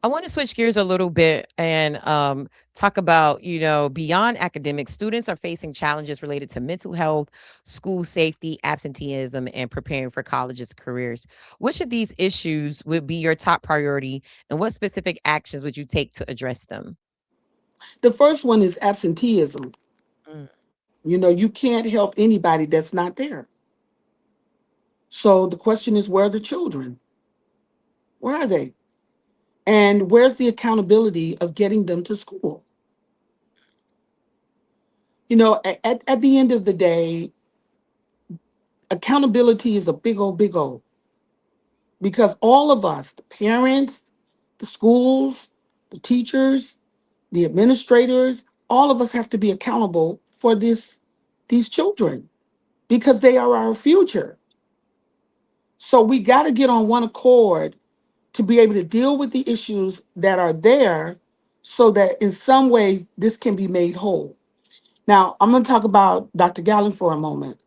I want to switch gears a little bit and talk about, beyond academics, students are facing challenges related to mental health, school safety, absenteeism, and preparing for colleges careers. Which of these issues would be your top priority, and what specific actions would you take to address them? The first one is absenteeism. Mm. You can't help anybody that's not there. So the question is, where are the children? Where are they? And where's the accountability of getting them to school? At the end of the day, accountability is a big old, because all of us, the parents, the schools, the teachers, the administrators, all of us have to be accountable for these children because they are our future. So we got to get on one accord to be able to deal with the issues that are there so that in some ways this can be made whole. Now, I'm going to talk about Dr. Gallen for a moment.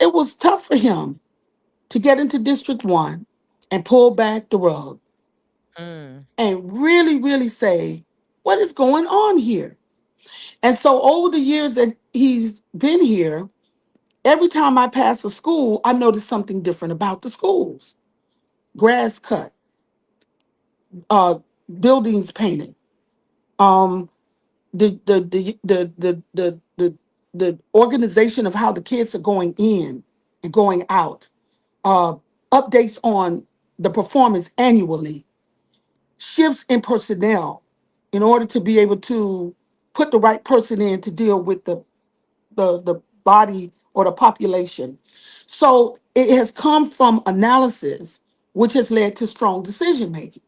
It was tough for him to get into District 1 and pull back the rug Mm. and really say, what is going on here? And so over the years that he's been here, every time I pass a school, I notice something different about the schools. Grass cut, uh, buildings painted, um, the organization of how the kids are going in and going out, uh, updates on the performance annually, shifts in personnel in order to be able to put the right person in to deal with the body or the population. So it has come from analysis, which has led to strong decision making.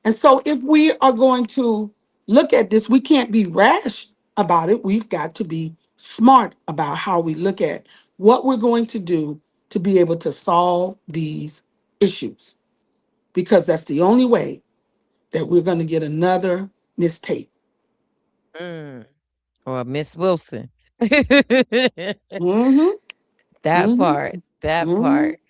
And so if we are going to look at this, we can't be rash about it. We've got to be smart about how we look at what we're going to do to be able to solve these issues, because that's the only way that we're going to get another mistake. Mm. Or Miss Wilson. Mm-hmm. That Mm-hmm. part. That Mm-hmm. part.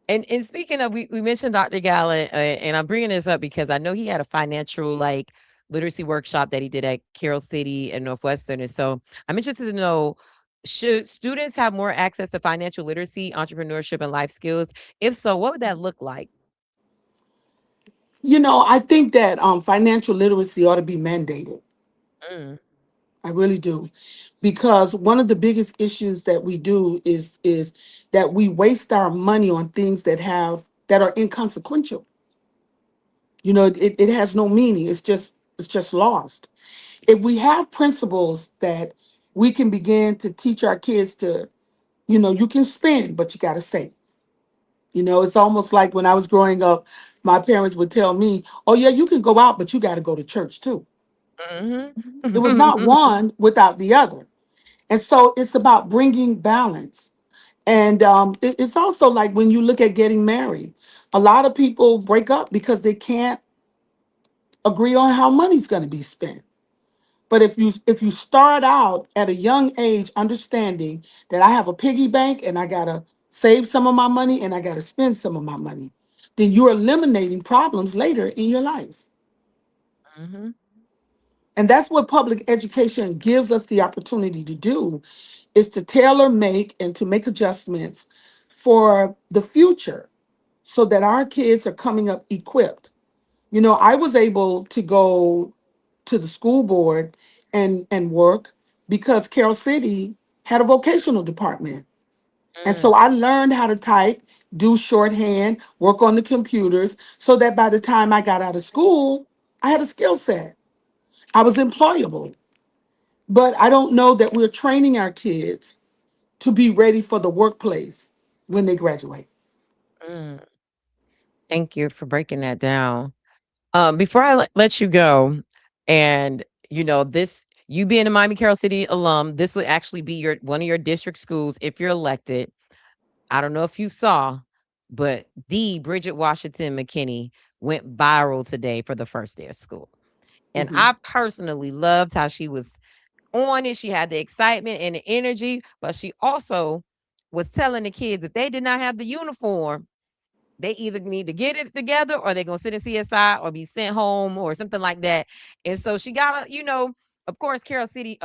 And speaking of, we mentioned Dr. Gallen, and I'm bringing this up because I know he had a financial like literacy workshop that he did at Carroll City and Northwestern. And so I'm interested to know, should students have more access to financial literacy, entrepreneurship, and life skills? If so, what would that look like? I think that financial literacy ought to be mandated. Mm, I really do. Because one of the biggest issues that we do is that we waste our money on things that are inconsequential. It has no meaning. It's just lost. If we have principles that we can begin to teach our kids to, you can spend, but you got to save. It's almost like when I was growing up, my parents would tell me, oh, yeah, you can go out, but you got to go to church too. mhm. It was not one without the other. And so it's about bringing balance. And it's also like when you look at getting married, a lot of people break up because they can't agree on how money's going to be spent. But if you start out at a young age understanding that I have a piggy bank and I got to save some of my money and I got to spend some of my money, then you're eliminating problems later in your life. Mhm. And that's what public education gives us the opportunity to do, is to tailor make and to make adjustments for the future so that our kids are coming up equipped. I was able to go to the school board and work because Carroll City had a vocational department. And Mm, so I learned how to type, do shorthand, work on the computers so that by the time I got out of school, I had a skill set. I was employable. But I don't know that we're training our kids to be ready for the workplace when they graduate. mm. Thank you for breaking that down. Before I let you go, and this, you being a Miami Carroll City alum, this would actually be your one of your district schools if you're elected. I don't know if you saw, but the Bridget Washington McKinney went viral today for the first day of school. And Mhm. I personally loved how she was on it. She had the excitement and the energy, but she also was telling the kids if they did not have the uniform, they either need to get it together or they're gonna sit in CSI or be sent home or something like that. And so she got of course, Carroll City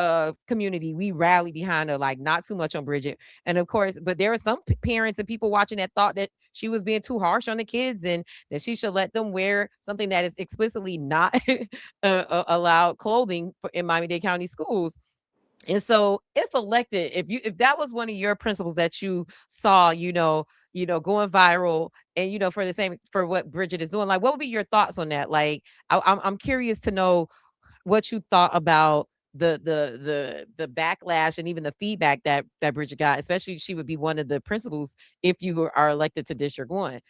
community, we rally behind her, like not too much on Bridget. And of course, but there are some parents and people watching that thought that she was being too harsh on the kids and that she should let them wear something that is explicitly not allowed clothing in Miami-Dade County schools. And so if elected, if that was one of your principles that you saw, going viral and for the same for what Bridget is doing, like what would be your thoughts on that? Like I'm curious to know what you thought about the backlash and even the feedback that Bridget got, especially she would be one of the principals if are elected to District 1.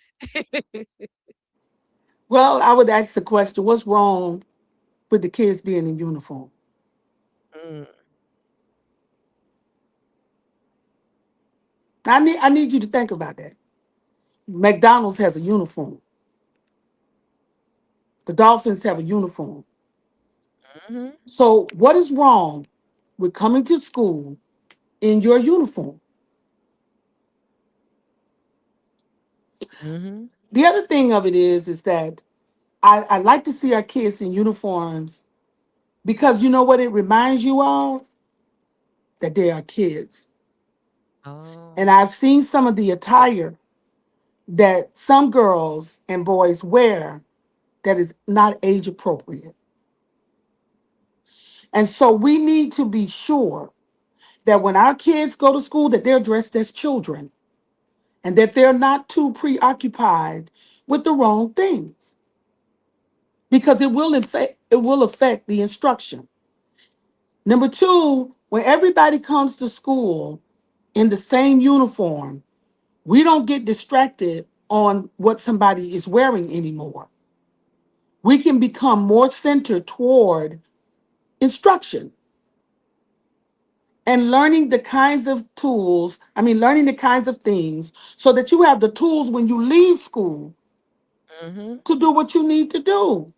Well, I would ask the question, what's wrong with the kids being in uniform? Mm, I need you to think about that. McDonald's has a uniform. The Dolphins have a uniform. mhm, So what is wrong with coming to school in your uniform? mhm. The other thing of it is that I like to see our kids in uniforms because you know what it reminds you of? That they are kids. And Oh. I've seen some of the attire that some girls and boys wear that is not age appropriate. And so we need to be sure that when our kids go to school that they're dressed as children and that they're not too preoccupied with the wrong things because it will affect the instruction. Number two, when everybody comes to school in the same uniform, we don't get distracted on what somebody is wearing anymore. We can become more centered toward instruction and learning the kinds of tools, learning the kinds of things so that you have the tools when you leave school Mhm. to do what you need to do.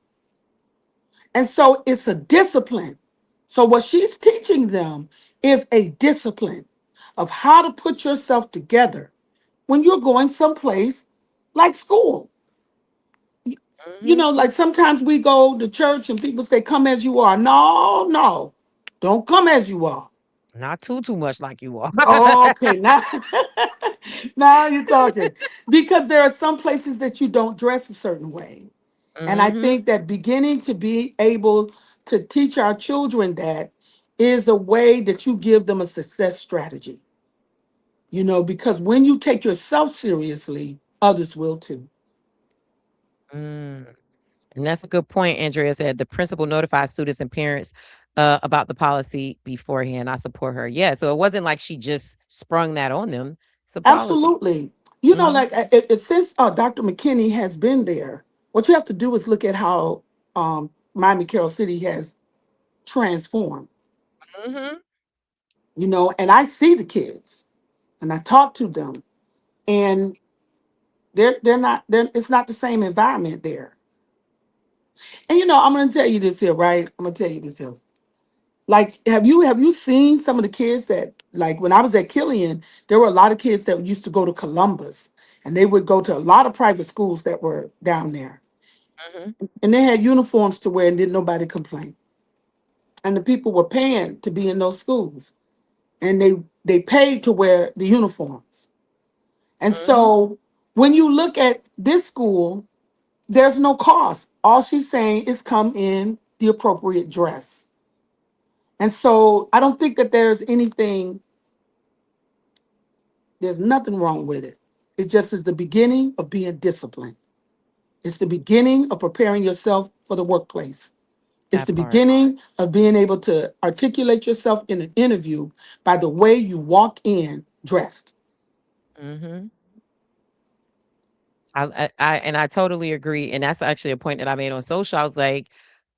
And so it's a discipline. So what she's teaching them is a discipline of how to put yourself together when you're going someplace like school. Mhm. Like sometimes we go to church and people say, come as you are. No, no, don't come as you are. Not too much like you are. Okay, now, now you're talking. Because there are some places that you don't dress a certain way. And I Mhm. think that beginning to be able to teach our children that is a way that you give them a success strategy. Because when you take yourself seriously, others will too. Mm. And that's a good point. Andrea said the principal notified students and parents about the policy beforehand. I support her. Yeah. So it wasn't like she just sprung that on them. It's a policy. Absolutely. Hmm. Like since Dr. McKinney has been there, what you have to do is look at how Miami Carroll City has transformed. Hmm. And I see the kids and I talk to them, and it's not the same environment there. And I'm gonna tell you this here, right? I'm gonna tell you this here. Like, have you seen some of the kids that, like, when I was at Killian, there were a lot of kids that used to go to Columbus and they would go to a lot of private schools that were down there. Hmm. And they had uniforms to wear and didn't nobody complain. And the people were paying to be in those schools. And they paid to wear the uniforms. And Hmm. so when you look at this school, there's no cost. All she's saying is come in the appropriate dress. And so I don't think that there's nothing wrong with it. It just is the beginning of being disciplined. It's the beginning of preparing yourself for the workplace. It's That the part. beginning of being able to articulate yourself in an interview by the way you walk in dressed. Hmm. I totally agree, and that's actually a point that I made on social. I was like,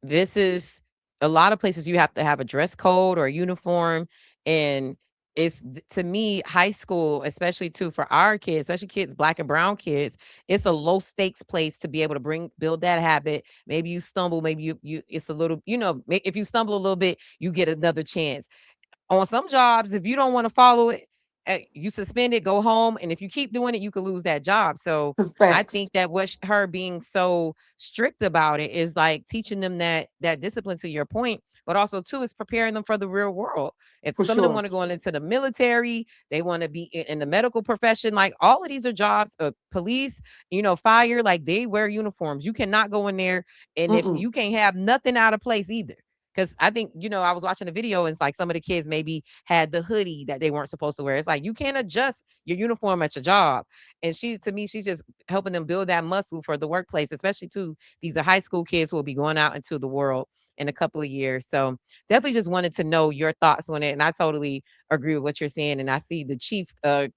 this is a lot of places you have to have a dress code or a uniform, and to me, high school, especially too for our kids, especially kids, black and brown kids, it's a low stakes place to be able to build that habit. Maybe you stumble, maybe it's a little, if you stumble a little bit, you get another chance. On some jobs, if you don't want to follow it, you suspend it, go home, and if you keep doing it, you could lose that job. So Because I facts, think that her being so strict about it is like teaching them that discipline to your point, but also too is preparing them for the real world. If for some of them sure. want to go into the military, they want to be in the medical profession. Like all of these are jobs. Police, fire. Like they wear uniforms. You cannot go in there, and if Mm-mm. you can't have nothing out of place either. Because I think, I was watching a video and it's like some of the kids maybe had the hoodie that they weren't supposed to wear. It's like you can't adjust your uniform at your job. And to me, she's just helping them build that muscle for the workplace, especially too. These are high school kids who will be going out into the world. in a couple of years. So definitely just wanted to know your thoughts on it. And I totally agree with what you're saying. And I see the chief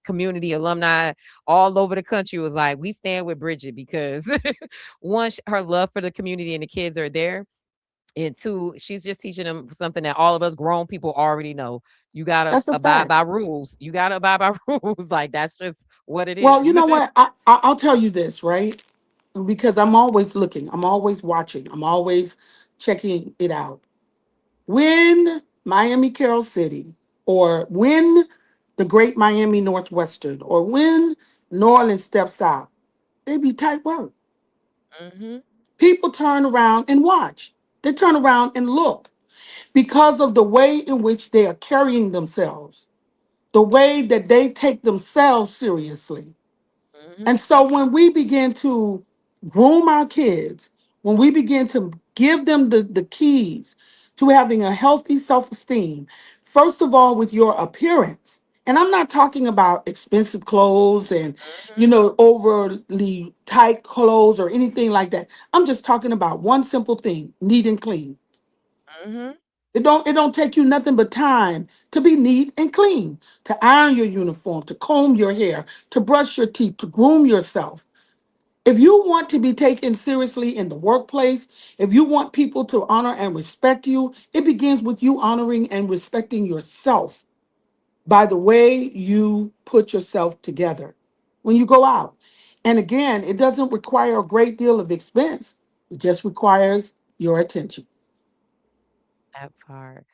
community alumni all over the country was like, we stand with Bridget because one, her love for the community and the kids are there. And two, she's just teaching them something that all of us grown people already know. You gotta That's a abide by fact. rules. You gotta abide by rules. Like that's just what it Well, you is. know what? I'll tell you this, right? Because I'm always looking, I'm always watching, I'm always checking it out. When Miami Carroll City, or when the Great Miami Northwestern, or when New Orleans steps out, they be tight work. Hmm. People turn around and watch. They turn around and look because of the way in which they are carrying themselves, the way that they take themselves seriously. Hmm. And so when we begin to groom our kids, when we begin to give them the keys to having a healthy self-esteem, first of all, with your appearance, and I'm not talking about expensive clothes and, Hmm. overly tight clothes or anything like that. I'm just talking about one simple thing: neat and clean. Hmm. It don't take you nothing but time to be neat and clean, to iron your uniform, to comb your hair, to brush your teeth, to groom yourself. If you want to be taken seriously in the workplace, if you want people to honor and respect you, it begins with you honoring and respecting yourself by the way you put yourself together when you go out. And again, it doesn't require a great deal of expense. It just requires your attention. That part.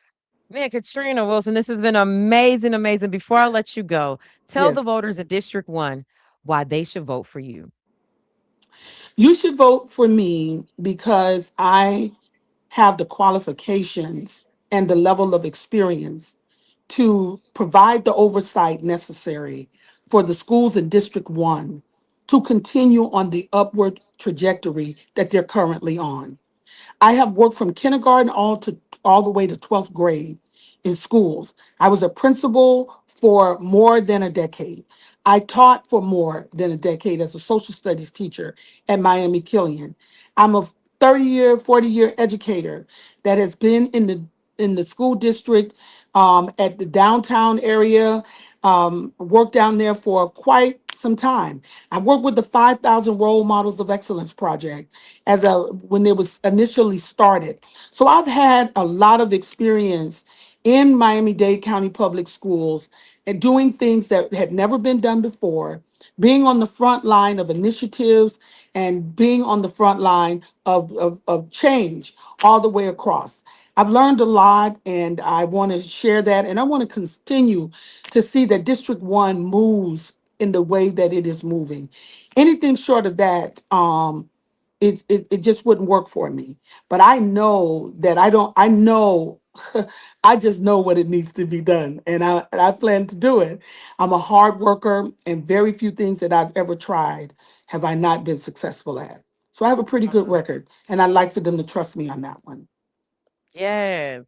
Man, Katrina Wilson, this has been amazing, amazing. Before I let you go, tell the Yes. voters of District 1 why they should vote for you. You should vote for me because I have the qualifications and the level of experience to provide the oversight necessary for the schools in District 1 to continue on the upward trajectory that they're currently on. I have worked from kindergarten all the way to 12th grade in schools. I was a principal for more than a decade. I taught for more than a decade as a social studies teacher at Miami Killian. I'm a 30-year, 40-year educator that has been in the school district, at the downtown area, worked down there for quite some time. I worked with the 5,000 Role Models of Excellence project when it was initially started. So I've had a lot of experience in Miami-Dade County Public Schools and doing things that had never been done before, being on the front line of initiatives and being on the front line of change all the way across. I've learned a lot and I want to share that, and I want to continue to see that District 1 moves in the way that it is moving. Anything short of that, it just wouldn't work for me. But I know that I know, I just know what it needs to be done. And I plan to do it. I'm a hard worker, and very few things that I've ever tried have I not been successful at. So I have a pretty good record, and I'd like for them to trust me on that one. Yes.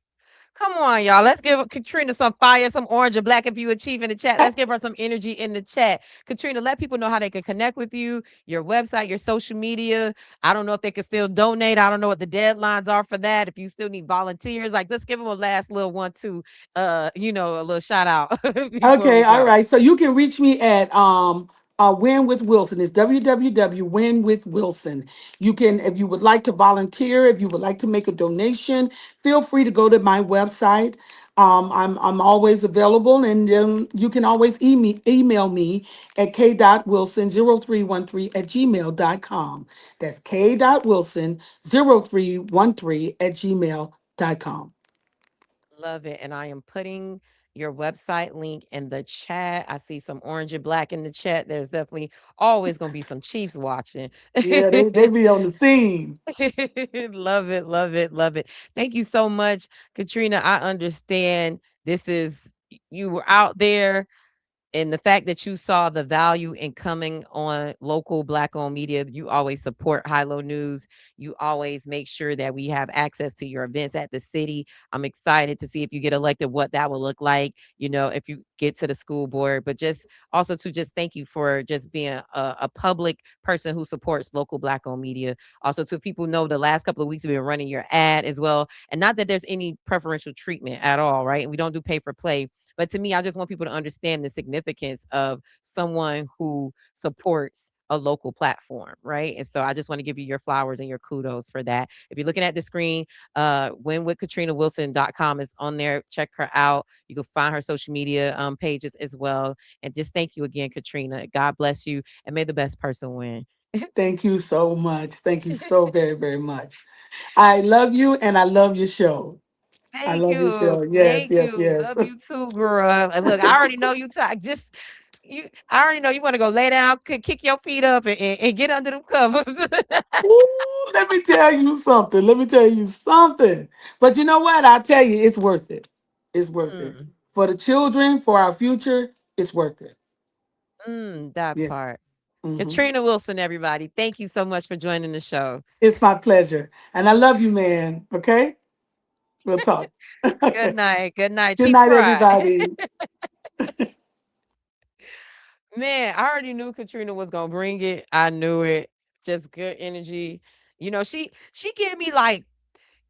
Come on, y'all. Let's give Katrina some fire, some orange or black if you achieve in the chat. Let's give her some energy in the chat. Katrina, let people know how they can connect with you, your website, your social media. I don't know if they can still donate. I don't know what the deadlines are for that. If you still need volunteers, like just give them a last little one, two, a little shout out before Okay, we all go. right. So you can reach me at Win with Wilson. It's www.win with Wilson. You can, if you would like to volunteer, if you would like to make a donation, feel free to go to my website. I'm always available, and you can always email me at k.wilson0313 at gmail.com. That's k.wilson0313 at gmail.com. Love it. And I am putting your website link in the chat. I see some orange and black in the chat. There's definitely always going to be some Chiefs watching. Yeah, they be on the scene. Love it, love it, love it. Thank you so much, Katrina. I understand this is you were out there and the fact that you saw the value in coming on local Black owned media, you always support High Low News. You always make sure that we have access to your events at the city. I'm excited to see if you get elected, what that will look like, if you get to the school board. But just also to just thank you for just being a public person who supports local Black owned media. Also, to people know the last couple of weeks we've been running your ad as well. And not that there's any preferential treatment at all, right? And we don't do pay for play, but to me, I just want people to understand the significance of someone who supports a local platform, right? And so I just want to give you your flowers and your kudos for that. If you're looking at the screen, winwithkatrinawilson.com is on there. Check her out. You can find her social media pages as well. And just thank you again, Katrina. God bless you, and may the best person win. Thank you so much. Thank you so very, very much. I love you and I love your show. I Thank love your you. show. Yes, Thank yes, you. yes. Love you too, girl. And look, I already know you talk. Just you. I already know you want to go lay down, kick your feet up, and get under them covers. Ooh, let me tell you something. Let me tell you something. But you know what? I'll tell you, it's worth it. It's worth it. Mm, For the children, for our future, it's worth it. that Yeah. part. Hmm. Katrina Wilson, everybody. Thank you so much for joining the show. It's my pleasure. And I love you, man. Okay? We'll talk. Good Okay. night. Good night. Good She night, cried. everybody. Man, I already knew Katrina was gonna bring it. I knew it. Just good energy. She gave me like,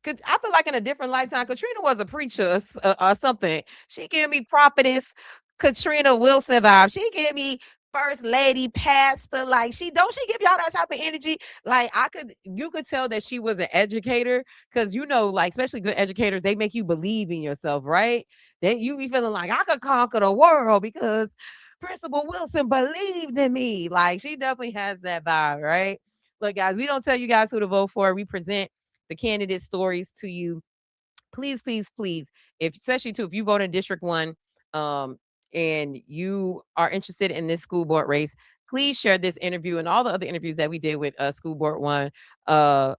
cause I feel like in a different lifetime, Katrina was a preacher or something. She gave me prophetess Katrina Wilson vibe. She gave me first lady pastor. Like she give y'all that type of energy. Like you could tell that she was an educator, cause like especially good educators, they make you believe in yourself, right? That you be feeling like I could conquer the world because Principal Wilson believed in me. Like she definitely has that vibe, right? Look, guys, we don't tell you guys who to vote for. We present the candidate stories to you. Please, please, please, if especially too, if you vote in District 1, um, and you are interested in this school board race, please share this interview and all the other interviews that we did with School Board 1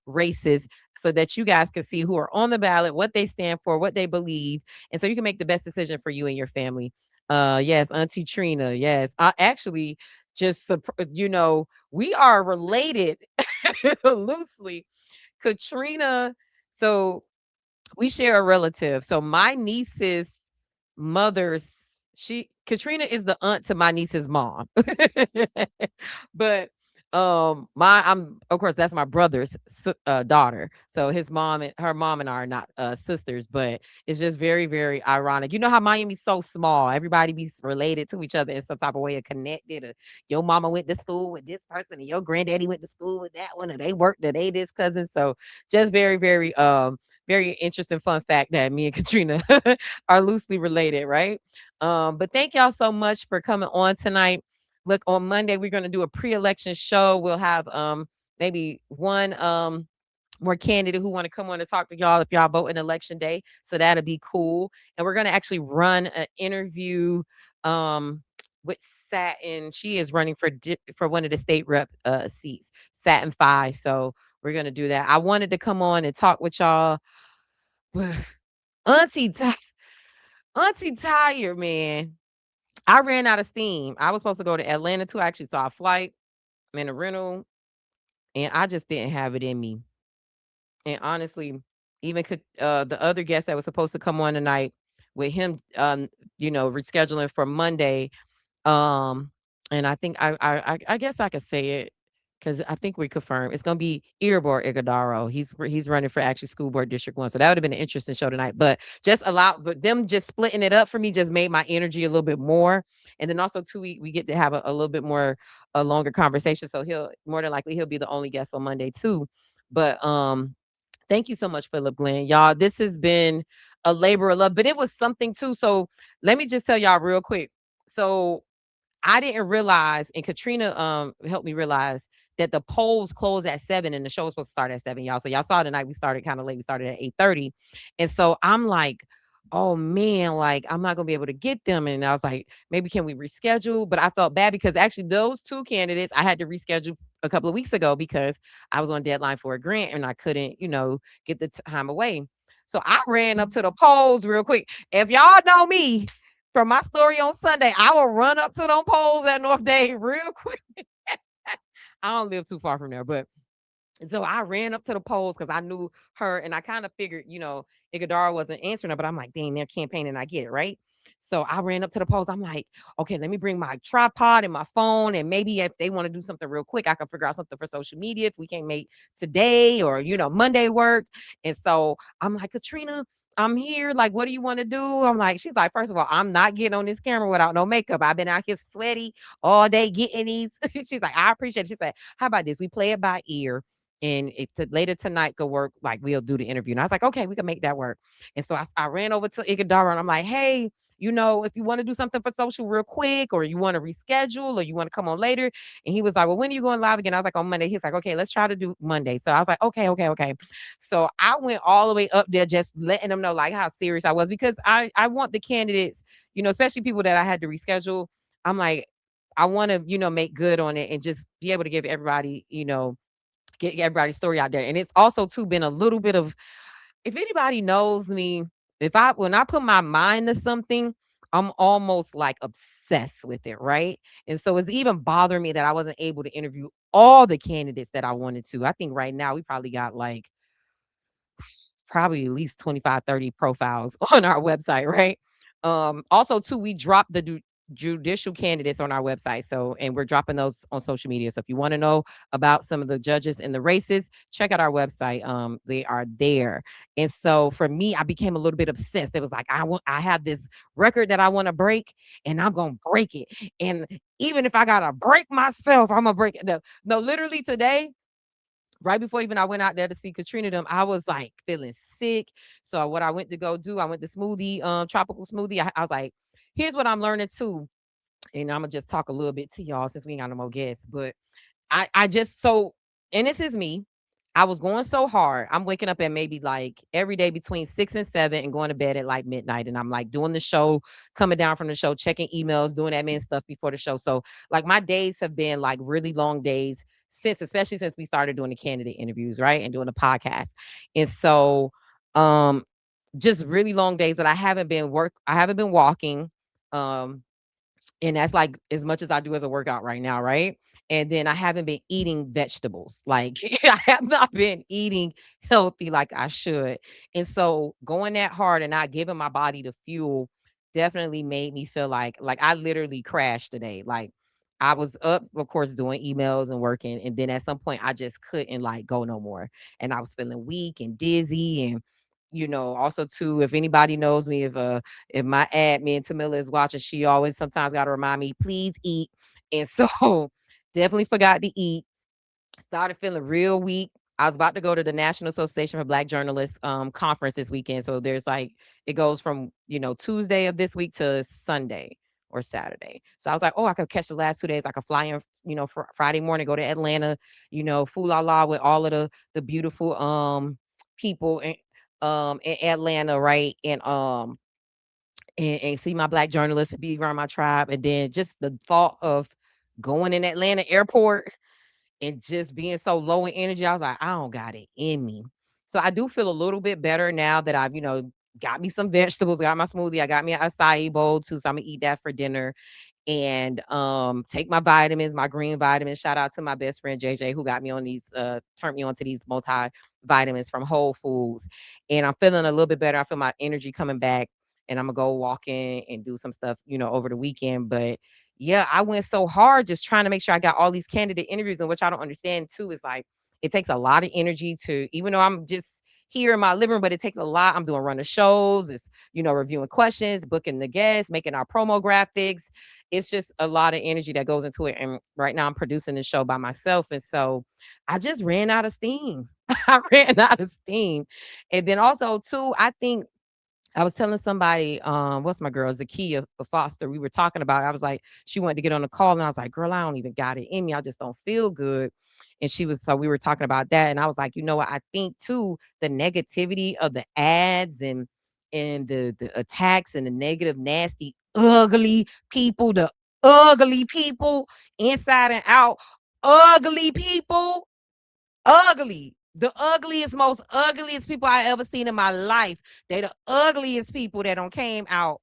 races, so that you guys can see who are on the ballot, what they stand for, what they believe, and so you can make the best decision for you and your family. Yes, Auntie Trina. Yes, I actually just we are related loosely. Katrina, so we share a relative. So my niece's mother's she Katrina is the aunt to my niece's mom. But my I'm of course that's my brother's daughter. So his mom and her mom and I are not sisters, but it's just very, very ironic. You know how Miami's so small, everybody be related to each other in some type of way, or connected, or your mama went to school with this person and your granddaddy went to school with that one, or they worked, or they this cousin. So just very, very interesting fun fact that me and Katrina are loosely related, right? But thank y'all so much for coming on tonight. Look, on Monday we're going to do a pre-election show. We'll have maybe one more candidate who want to come on and talk to y'all if y'all vote in election day. So that'll be cool. And we're going to actually run an interview with Satin. She is running for one of the state rep seats, Satin 5. So we're going to do that. I wanted to come on and talk with y'all. Auntie, Auntie tired, man. I ran out of steam. I was supposed to go to Atlanta too. I actually saw a flight and a rental, and I just didn't have it in me. And honestly, even the other guest that was supposed to come on tonight, with him, rescheduling for Monday. Um, and I think I guess I could say it because I think we confirmed it's gonna be Erebor Iguodaro. He's running for actually school board District 1. So that would have been an interesting show tonight. But them just splitting it up for me just made my energy a little bit more. And then also too, we get to have a little bit more a longer conversation. So he'll more than likely he'll be the only guest on Monday too. But thank you so much, Philip Glenn. Y'all, this has been a labor of love, but it was something too. So let me just tell y'all real quick. So I didn't realize, and Katrina helped me realize that the polls close at 7 and the show was supposed to start at 7, y'all. So y'all saw tonight we started kind of late. We started at 8:30. And so I'm like, oh man, like I'm not gonna be able to get them. And I was like, maybe can we reschedule? But I felt bad because actually those two candidates I had to reschedule a couple of weeks ago because I was on deadline for a grant and I couldn't, get the time away. So I ran up to the polls real quick. If y'all know me, from my story on Sunday, I will run up to them poles at North Dade real quick. I don't live too far from there, but so I ran up to the polls because I knew her and I kind of figured, Iguodara wasn't answering her, but I'm like, dang, they're campaigning. I get it, right? So I ran up to the polls. I'm like, okay, let me bring my tripod and my phone. And maybe if they want to do something real quick, I can figure out something for social media if we can't make today or, Monday work. And so I'm like, Katrina, I'm here. Like, what do you want to do? I'm like, she's like, first of all, I'm not getting on this camera without no makeup. I've been out here sweaty all day getting these. She's like, I appreciate it. She said, how about this? We play it by ear and later tonight could work. Like we'll do the interview. And I was like, okay, we can make that work. And so I ran over to Iguodara and I'm like, hey, if you want to do something for social real quick, or you want to reschedule, or you want to come on later. And he was like, well, when are you going live again? I was like, on Monday. He's like, okay, let's try to do Monday. So I was like, okay, okay, okay. So I went all the way up there, just letting them know like how serious I was, because I want the candidates, especially people that I had to reschedule. I'm like, I want to, make good on it and just be able to give everybody, get everybody's story out there. And it's also too been a little bit of, if anybody knows me, when I put my mind to something, I'm almost like obsessed with it, right? And so it's even bothering me that I wasn't able to interview all the candidates that I wanted to. I think right now we probably got like probably at least 25, 30 profiles on our website, right? Also too, we dropped the judicial candidates on our website. So, and we're dropping those on social media. So if you want to know about some of the judges and the races, check out our website. They are there. And so for me, I became a little bit obsessed. It was like, I have this record that I want to break and I'm going to break it. And even if I got to break myself, I'm going to break it. No, literally today, right before even I went out there to see Katrina them, I was like feeling sick. So what I went to go do, I went to tropical smoothie. I was like, here's what I'm learning too. And I'm gonna just talk a little bit to y'all since we ain't got no more guests. But I just and this is me. I was going so hard. I'm waking up at maybe like every day between 6 and 7 and going to bed at like midnight. And I'm like doing the show, coming down from the show, checking emails, doing admin stuff before the show. So like my days have been like really long days especially since we started doing the candidate interviews, right? And doing the podcast. And so just really long days that I haven't been walking. And that's like as much as I do as a workout right now, right? And then I haven't been eating vegetables. Like I have not been eating healthy like I should. And so going that hard and not giving my body the fuel definitely made me feel like I literally crashed today. Like I was up, of course, doing emails and working. And then at some point I just couldn't like go no more. And I was feeling weak and dizzy. And also too, if anybody knows me, if my admin Tamila is watching, she always sometimes got to remind me, please eat. And so definitely forgot to eat. Started feeling real weak. I was about to go to the National Association for Black Journalists conference this weekend. So there's like, it goes from, Tuesday of this week to Sunday or Saturday. So I was like, oh, I could catch the last 2 days. I could fly in, Friday morning, go to Atlanta, fool la la with all of the beautiful people in Atlanta, right? And see my Black journalists and be around my tribe. And then just the thought of going in Atlanta airport and just being so low in energy, I was like, I don't got it in me. So I do feel a little bit better now that I've, got me some vegetables, got my smoothie, I got me an acai bowl too. So I'm gonna eat that for dinner and take my vitamins, my green vitamins. Shout out to my best friend JJ who got me on these, turned me on to these multi-vitamins from Whole Foods. And I'm feeling a little bit better. I feel my energy coming back and I'm gonna go walking and do some stuff, over the weekend. But yeah, I went so hard just trying to make sure I got all these candidate interviews, and which I don't understand too is like it takes a lot of energy to, even though I'm just here in my living room, but it takes a lot. I'm doing run the shows, it's reviewing questions, booking the guests, making our promo graphics. It's just a lot of energy that goes into it. And right now I'm producing the show by myself. And so I just ran out of steam. I ran out of steam. And then also too, I think I was telling somebody, what's my girl, Zakia Foster, we were talking about, I was like, she wanted to get on the call and I was like, girl, I don't even got it in me. I just don't feel good. And so we were talking about that. And I was like, you know what? I think too, the negativity of the ads and the attacks and the negative, nasty, ugly people inside and out, ugly people, ugly. The most ugliest people I ever seen in my life. They the ugliest people that don't came out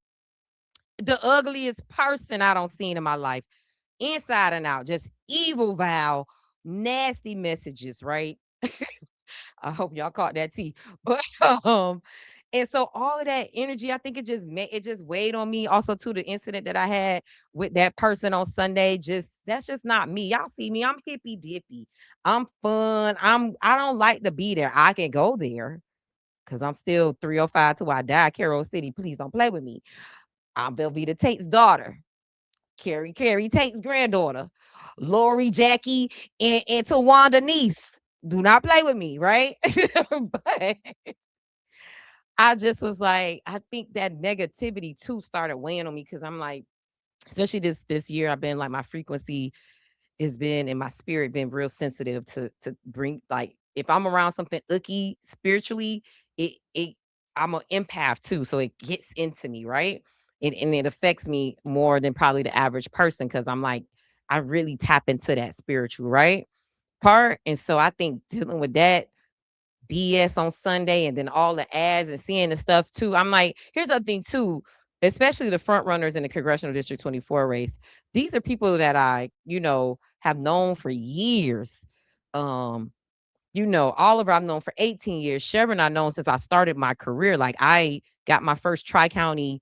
the ugliest person I don't seen in my life, inside and out, just evil, vile, nasty messages, right? I hope y'all caught that tea. But and so all of that energy, I think it just weighed on me. Also, to the incident that I had with that person on Sunday, just that's just not me. Y'all see me, I'm hippy dippy. I'm fun. I don't like to be there. I can go there because I'm still 305 till I die. Carroll City, please don't play with me. I'm Belvita Tate's daughter. Carrie Tate's granddaughter. Lori, Jackie, and Tawanda niece. Do not play with me, right? But I just was like, I think that negativity too started weighing on me because I'm like, especially this year, I've been like my frequency has been and my spirit been real sensitive to bring like if I'm around something icky spiritually, it I'm an empath too, so it gets into me, right? And it affects me more than probably the average person because I'm like I really tap into that spiritual right part, and so I think dealing with that BS on Sunday and then all the ads and seeing the stuff too. I'm like, here's the thing too, especially the front runners in the congressional district 24 race. These are people that I, have known for years. Um, Oliver I've known for 18 years. Chevron I've known since I started my career. Like I got my first tri-county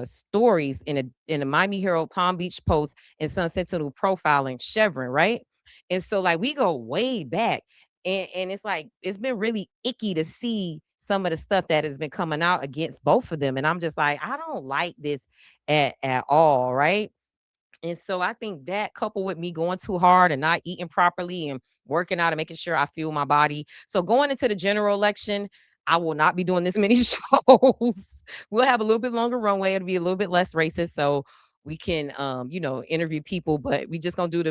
stories in a Miami Herald, Palm Beach Post, and Sun Sentinel profiling Chevron, right? And so like we go way back. And it's like it's been really icky to see some of the stuff that has been coming out against both of them. And I'm just like, I don't like this at all, right? And so I think that coupled with me going too hard and not eating properly and working out and making sure I fuel my body. So going into the general election, I will not be doing this many shows. We'll have a little bit longer runway. It'll be a little bit less racist. So we can interview people, but we just gonna do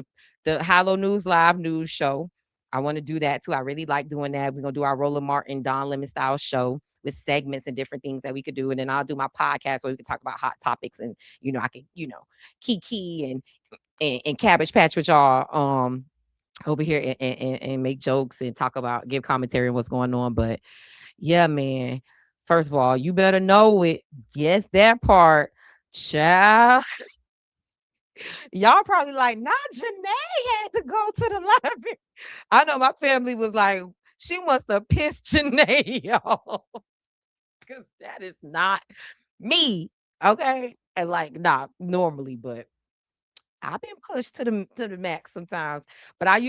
the Hallow News Live news show. I want to do that too. I really like doing that. We're gonna do our Roland Martin, Don Lemon style show with segments and different things that we could do. And then I'll do my podcast where we can talk about hot topics and I can, Kiki and Cabbage Patch with y'all over here and make jokes and talk about give commentary on what's going on. But yeah, man. First of all, you better know it. Yes, that part. Child. Y'all probably like, not Janae had to go to the library. I know my family was like, she must have pissed Janae, y'all. Because that is not me. Okay. And like, not normally, but I've been pushed to the max sometimes, but I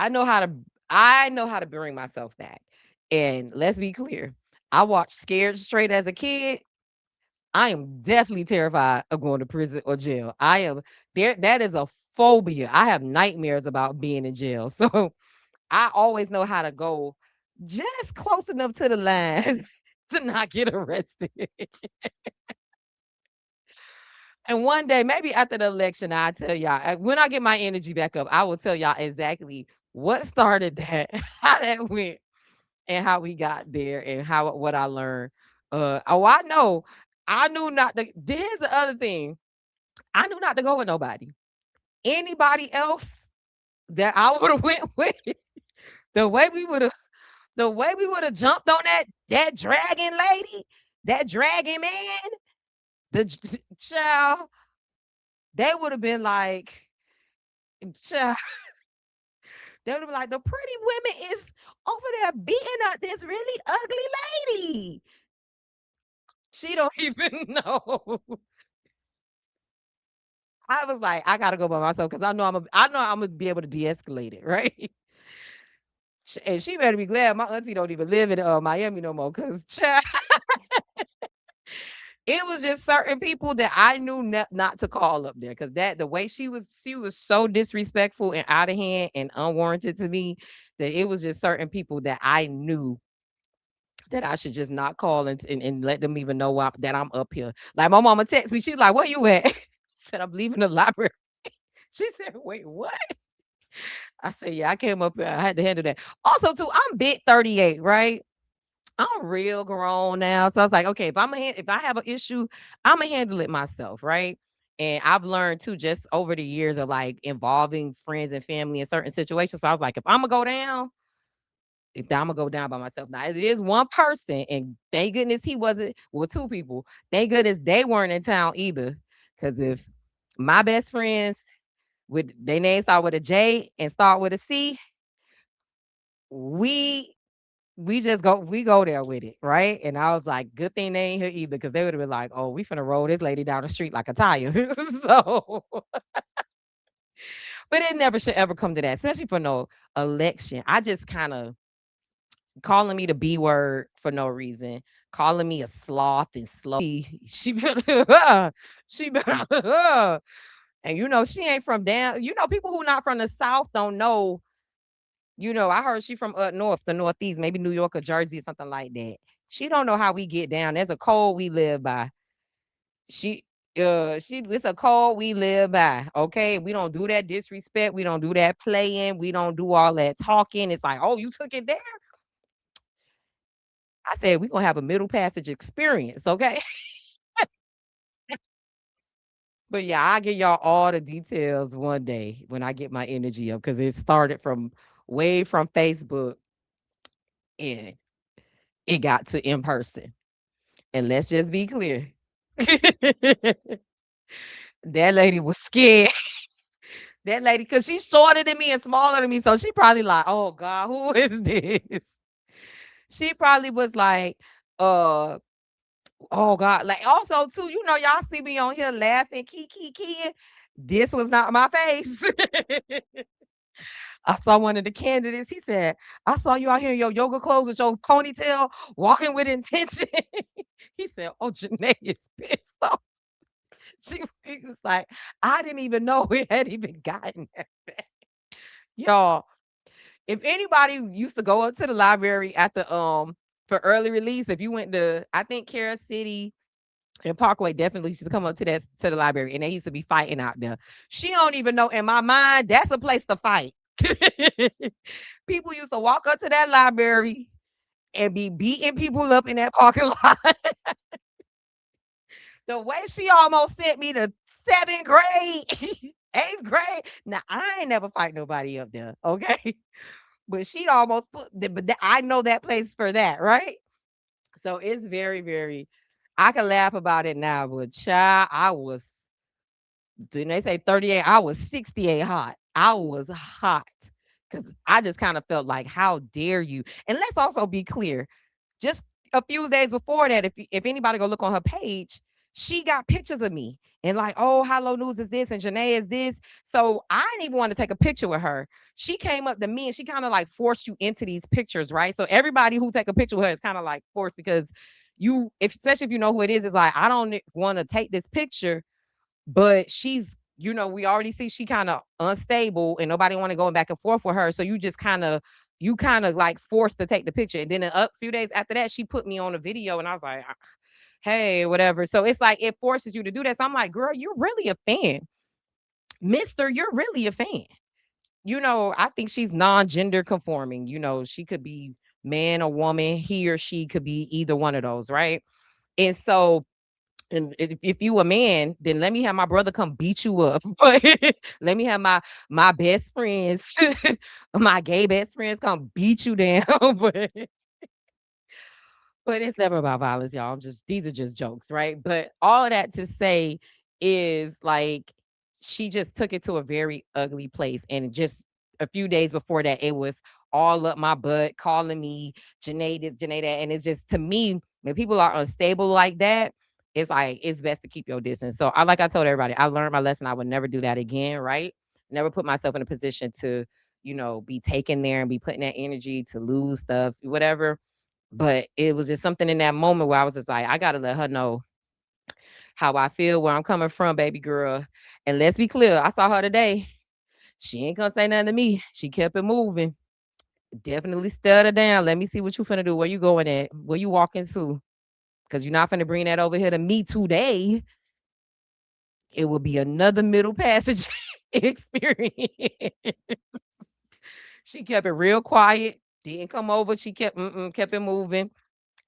know how to I know how to bring myself back. And let's be clear, I watched Scared Straight as a kid. I am definitely terrified of going to prison or jail. I am there. That is a phobia. I have nightmares about being in jail. So I always know how to go just close enough to the line to not get arrested. And one day, maybe after the election, I'll tell y'all. When I get my energy back up, I will tell y'all exactly what started that, how that went, and how we got there, and what I learned. I know. I knew not to. Here's the other thing. I knew not to go with nobody. Anybody else that I would have went with, the way we would have, the way we would have jumped on that dragon lady, that dragon man, child, they would have been like, child, they would have been like, the pretty women is over there beating up this really ugly lady. She don't even know. I was like, I gotta go by myself because I know I'm gonna be able to de-escalate it, right? And she better be glad my auntie don't even live in Miami no more. Cause it was just certain people that I knew not to call up there. Cause the way she was so disrespectful and out of hand and unwarranted to me that it was just certain people that I knew that I should just not call and let them even know that I'm up here. Like my mama texted me, she's like, "Where you at?" I said, "I'm leaving the library." She said, "Wait, what?" I said, "Yeah, I came up here. I had to handle that." Also, too, I'm big 38, right? I'm real grown now. So I was like, okay, if I have an issue, I'm gonna handle it myself, right? And I've learned too, just over the years of like involving friends and family in certain situations. So I was like, if I'm gonna go down, If I'm gonna go down by myself. Now it is one person, and thank goodness he wasn't. Well, two people. Thank goodness they weren't in town either. Because if my best friends with their name start with a J and start with a C, we we go there with it, right? And I was like, good thing they ain't here either, because they would have been like, oh, we finna roll this lady down the street like a tire. So, but it never should ever come to that, especially for no election. I just kind of calling me the B word for no reason, calling me a sloth and slow. She better, she better, and she ain't from down. People who not from the South don't know. I heard she from up north, the Northeast, maybe New York or Jersey or something like that. She don't know how we get down. There's a code we live by. She it's a code we live by. Okay. We don't do that disrespect. We don't do that playing. We don't do all that talking. It's like, oh, you took it there. I said, we're gonna have a middle passage experience, okay? But yeah, I'll give y'all all the details one day when I get my energy up, because it started from way from Facebook and it got to in person. And let's just be clear. That lady was scared. That lady, because she's shorter than me and smaller than me. So she probably like, oh God, who is this? She probably was like, uh, oh God. Like, also too, y'all see me on here laughing, key. This was not my face. I saw one of the candidates. He said, I saw you out here in your yoga clothes with your ponytail, walking with intention. He said, oh, Janae is pissed off. He was like, I didn't even know it had even gotten that bad. Y'all, if anybody used to go up to the library at the for early release, if you went to, I think Kara City and Parkway definitely used to come up to the library, and they used to be fighting out there. She don't even know, in my mind, that's a place to fight. People used to walk up to that library and be beating people up in that parking lot. The way she almost sent me to 7th grade, 8th grade. Now, I ain't never fight nobody up there, okay? But she almost but I know that place for that, right? So it's very, very, I can laugh about it now, but child, didn't they say 38? I was 68 hot. I was hot because I just kind of felt like, how dare you? And let's also be clear, just a few days before that, if anybody go look on her page, she got pictures of me and like, oh, Hello News is this and Janae is this. So I didn't even want to take a picture with her. She came up to me and she kind of like forced you into these pictures, right? So everybody who take a picture with her is kind of like forced, because especially if you know who it is like, I don't want to take this picture, but she's, we already see she kind of unstable and nobody want to go back and forth with her. So you just kind of like forced to take the picture. And then a few days after that, she put me on a video and I was like, hey, whatever. So it's like, it forces you to do that. So I'm like, girl, you're really a fan. Mister, you're really a fan. I think she's non-gender conforming. She could be man or woman. He or she could be either one of those, right? And so, and if you a man, then let me have my brother come beat you up. But let me have my best friends, my gay best friends come beat you down. But it's never about violence, y'all. These are just jokes, right? But all of that to say is like, she just took it to a very ugly place. And just a few days before that, it was all up my butt, calling me Janae this, Janae that. And it's just, to me, when people are unstable like that, it's like, it's best to keep your distance. So like I told everybody, I learned my lesson. I would never do that again, right? Never put myself in a position to, be taken there and be putting that energy to lose stuff, whatever. But it was just something in that moment where I was just like, I got to let her know how I feel, where I'm coming from, baby girl. And let's be clear, I saw her today. She ain't gonna say nothing to me. She kept it moving. Definitely stud her down. Let me see what you finna do. Where you going at? Where you walking to? Because you're not finna bring that over here to me today. It will be another middle passage experience. She kept it real quiet. Didn't come over. She kept it moving.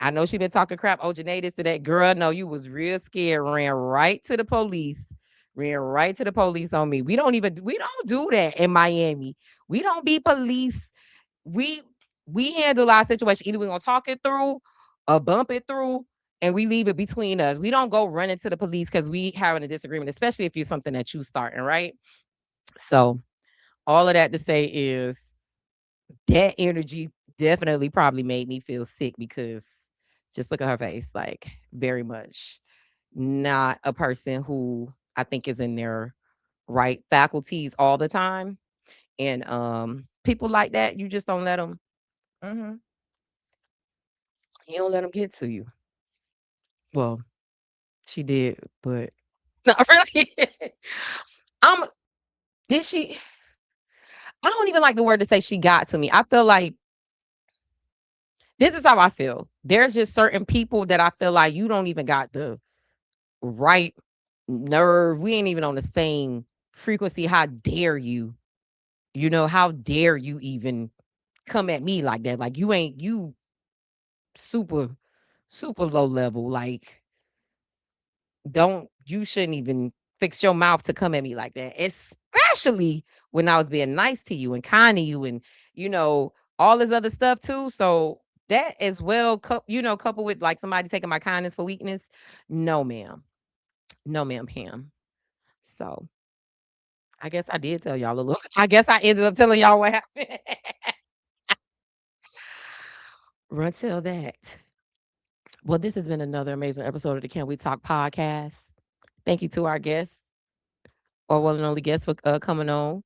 I know she been talking crap. Oh, Janae, this to that. Girl, no, you was real scared. Ran right to the police. Ran right to the police on me. We don't do that in Miami. We don't be police. We we handle our situation. Either we're gonna talk it through or bump it through, and we leave it between us. We don't go running to the police because we having a disagreement, especially if you're something that you starting, right? So all of that to say is that energy definitely probably made me feel sick because just look at her face, like very much not a person who I think is in their right faculties all the time. And people like that, you just don't let them. You don't let them get to you. Well, she did, but not really. I'm. Did she? I don't even like the word to say she got to me. I feel like this is how I feel. There's just certain people that I feel like you don't even got the right nerve. We ain't even on the same frequency. How dare you? You know, how dare you even come at me like that? Like you super, super low level. Like, you shouldn't even fix your mouth to come at me like that. Especially when I was being nice to you and kind to you and, all this other stuff too. So that as well, coupled with like somebody taking my kindness for weakness. No, ma'am. No, ma'am, Pam. So I guess I did tell y'all a little. I guess I ended up telling y'all what happened. Run tell that. Well, this has been another amazing episode of the Can We Talk podcast. Thank you to our guests, or one and only guests, for coming on.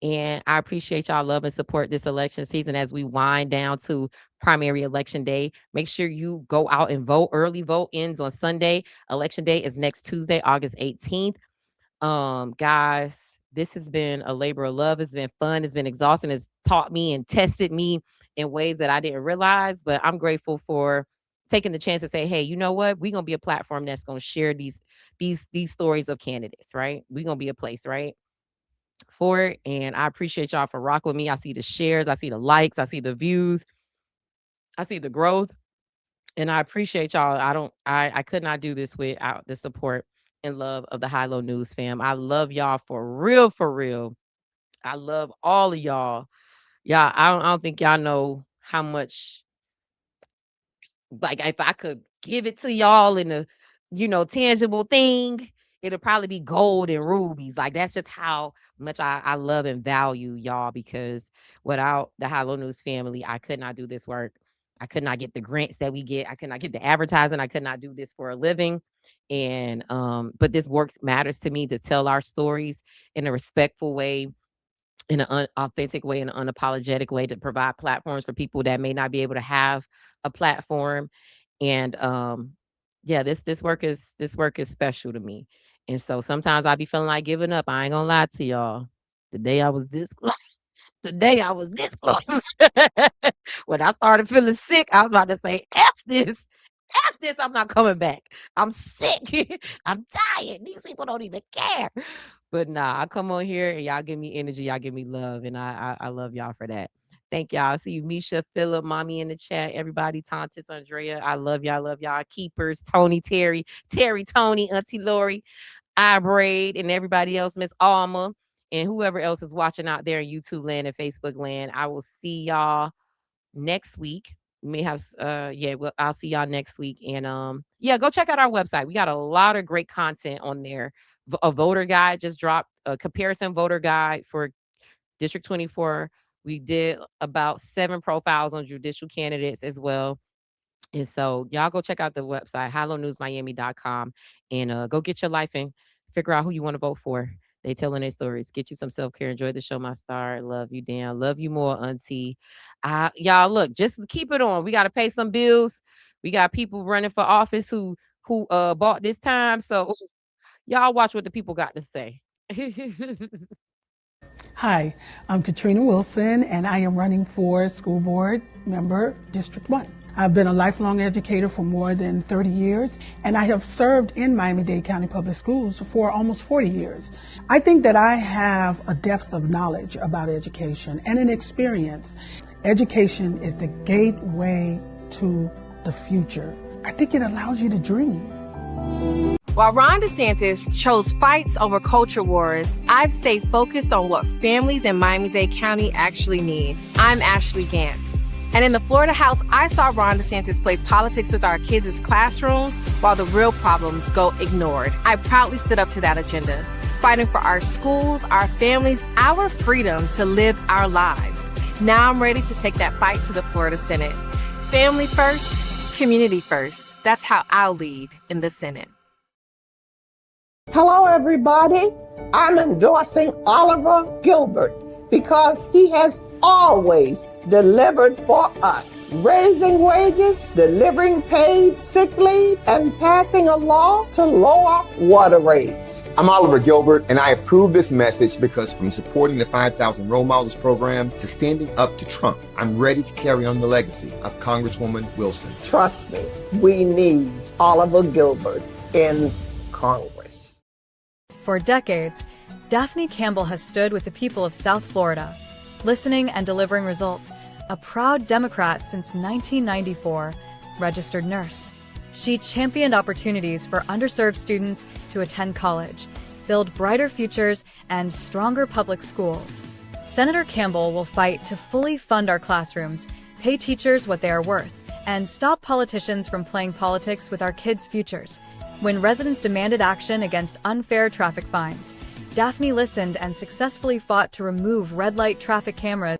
And I appreciate y'all love and support this election season as we wind down to primary election day. Make sure you go out and vote. Early vote ends on Sunday. Election day is next Tuesday, August 18th. Guys, this has been a labor of love. It's been fun. It's been exhausting. It's taught me and tested me in ways that I didn't realize. But I'm grateful for taking the chance to say, hey, you know what? We're gonna be a platform that's gonna share these stories of candidates, right? We're gonna be a place, right? For it. And I appreciate y'all for rocking with me. I see the shares, I see the likes, I see the views, I see the growth. And I appreciate y'all. I could not do this without the support and love of the High Low News fam. I love y'all for real, for real. I love all of y'all. Yeah, I don't think y'all know how much, like, if I could give it to y'all in a, tangible thing, it'll probably be gold and rubies. Like, that's just how much I love and value y'all, because without the High Low News family, I could not do this work. I could not get the grants that we get. I could not get the advertising. I could not do this for a living. And but this work matters to me, to tell our stories in a respectful way, in an authentic way, in an unapologetic way, to provide platforms for people that may not be able to have a platform. And yeah, this work is special to me. And so sometimes I be feeling like giving up. I ain't gonna lie to y'all. Today I was this close. Today I was this close. When I started feeling sick, I was about to say, F this. F this, I'm not coming back. I'm sick. I'm tired. These people don't even care. But nah, I come on here and y'all give me energy, y'all give me love, and I love y'all for that. Thank y'all. I see you, Misha, Philip, Mommy in the chat, everybody, Tontis, Andrea. I love y'all, love y'all. Keepers, Tony, Terry, Tony, Auntie Lori, I Braid, and everybody else, Miss Alma, and whoever else is watching out there in YouTube land and Facebook land. I will see y'all next week. We may have well, I'll see y'all next week. And yeah, go check out our website. We got a lot of great content on there. A voter guide just dropped, a comparison voter guide for District 24. We did about 7 profiles on judicial candidates as well. And so y'all go check out the website, HighLowNewsMiami.com, and go get your life and figure out who you want to vote for. They telling their stories. Get you some self-care. Enjoy the show, my star. Love you, Dan. Love you more, Auntie. Y'all, look, just keep it on. We got to pay some bills. We got people running for office who bought this time. So y'all watch what the people got to say. Hi, I'm Katrina Wilson, and I am running for school board member, District 1. I've been a lifelong educator for more than 30 years, and I have served in Miami-Dade County Public Schools for almost 40 years. I think that I have a depth of knowledge about education and an experience. Education is the gateway to the future. I think it allows you to dream. While Ron DeSantis chose fights over culture wars, I've stayed focused on what families in Miami-Dade County actually need. I'm Ashley Gant. And in the Florida House, I saw Ron DeSantis play politics with our kids' classrooms while the real problems go ignored. I proudly stood up to that agenda, fighting for our schools, our families, our freedom to live our lives. Now I'm ready to take that fight to the Florida Senate. Family first, community first. That's how I'll lead in the Senate. Hello, everybody. I'm endorsing Oliver Gilbert because he has always delivered for us, raising wages, delivering paid sick leave, and passing a law to lower water rates. I'm Oliver Gilbert, and I approve this message because from supporting the 5,000 Role Models program to standing up to Trump, I'm ready to carry on the legacy of Congresswoman Wilson. Trust me, we need Oliver Gilbert in Congress. For decades, Daphne Campbell has stood with the people of South Florida, listening and delivering results. A proud Democrat since 1994, registered nurse. She championed opportunities for underserved students to attend college, build brighter futures, and stronger public schools. Senator Campbell will fight to fully fund our classrooms, pay teachers what they are worth, and stop politicians from playing politics with our kids' futures. When residents demanded action against unfair traffic fines, Daphne listened and successfully fought to remove red light traffic cameras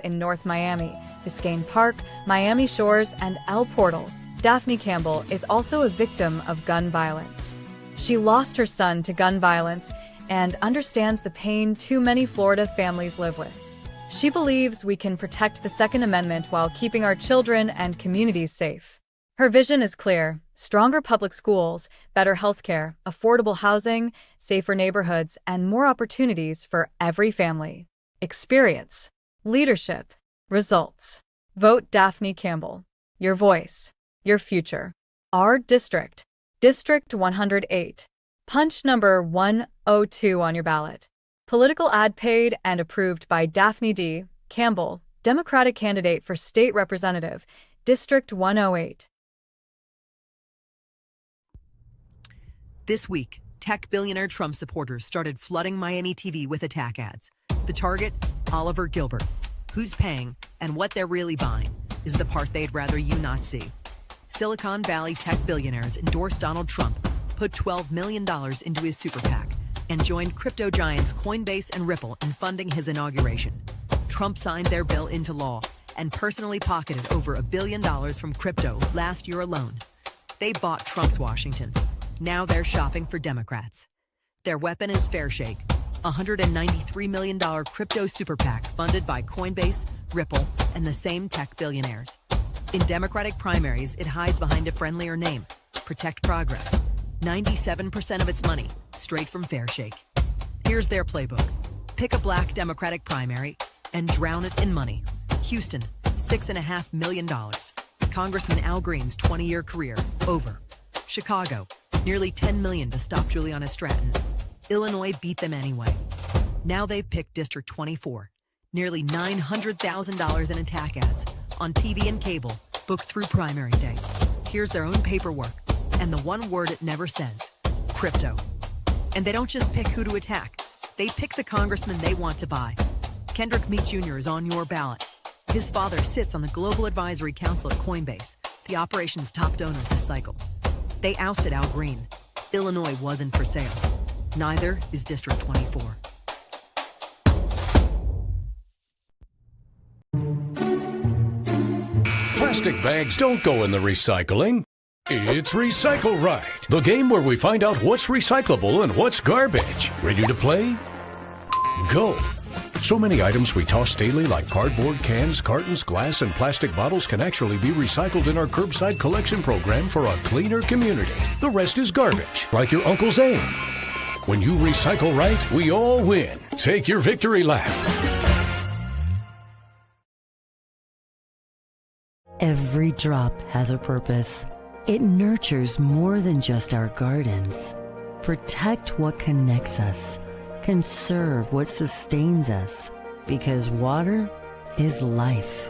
in North Miami, Biscayne Park, Miami Shores, and El Portal. Daphne Campbell is also a victim of gun violence. She lost her son to gun violence and understands the pain too many Florida families live with. She believes we can protect the Second Amendment while keeping our children and communities safe. Her vision is clear: stronger public schools, better healthcare, affordable housing, safer neighborhoods, and more opportunities for every family. Experience, leadership, results. Vote Daphne Campbell. Your voice, your future. Our district, District 108. Punch number 102 on your ballot. Political ad paid and approved by Daphne D. Campbell, Democratic candidate for State Representative, District 108. This week, tech billionaire Trump supporters started flooding Miami TV with attack ads. The target, Oliver Gilbert. Who's paying and what they're really buying is the part they'd rather you not see. Silicon Valley tech billionaires endorsed Donald Trump, put $12 million into his super PAC, and joined crypto giants Coinbase and Ripple in funding his inauguration. Trump signed their bill into law and personally pocketed over $1 billion from crypto last year alone. They bought Trump's Washington. Now they're shopping for Democrats. Their weapon is Fairshake, a $193 million crypto super PAC funded by Coinbase, Ripple, and the same tech billionaires. In Democratic primaries, it hides behind a friendlier name, Protect Progress. 97% of its money, straight from Fairshake. Here's their playbook. Pick a black Democratic primary and drown it in money. Houston, $6.5 million. Congressman Al Green's 20-year career, over. Chicago, nearly $10 million to stop Juliana Stratton. Illinois beat them anyway. Now they've picked District 24, nearly $900,000 in attack ads on TV and cable, booked through primary day. Here's their own paperwork, and the one word it never says, crypto. And they don't just pick who to attack. They pick the congressman they want to buy. Kendrick Meat Jr. is on your ballot. His father sits on the Global Advisory Council at Coinbase, the operation's top donor this cycle. They ousted Al Green. Illinois wasn't for sale. Neither is District 24. Plastic bags don't go in the recycling. It's Recycle Right, the game where we find out what's recyclable and what's garbage. Ready to play? Go. So many items we toss daily like cardboard, cans, cartons, glass, and plastic bottles can actually be recycled in our curbside collection program for a cleaner community. The rest is garbage, like your Uncle Zane. When you recycle right, we all win. Take your victory lap. Every drop has a purpose. It nurtures more than just our gardens. Protect what connects us. Conserve what sustains us. Because water is life.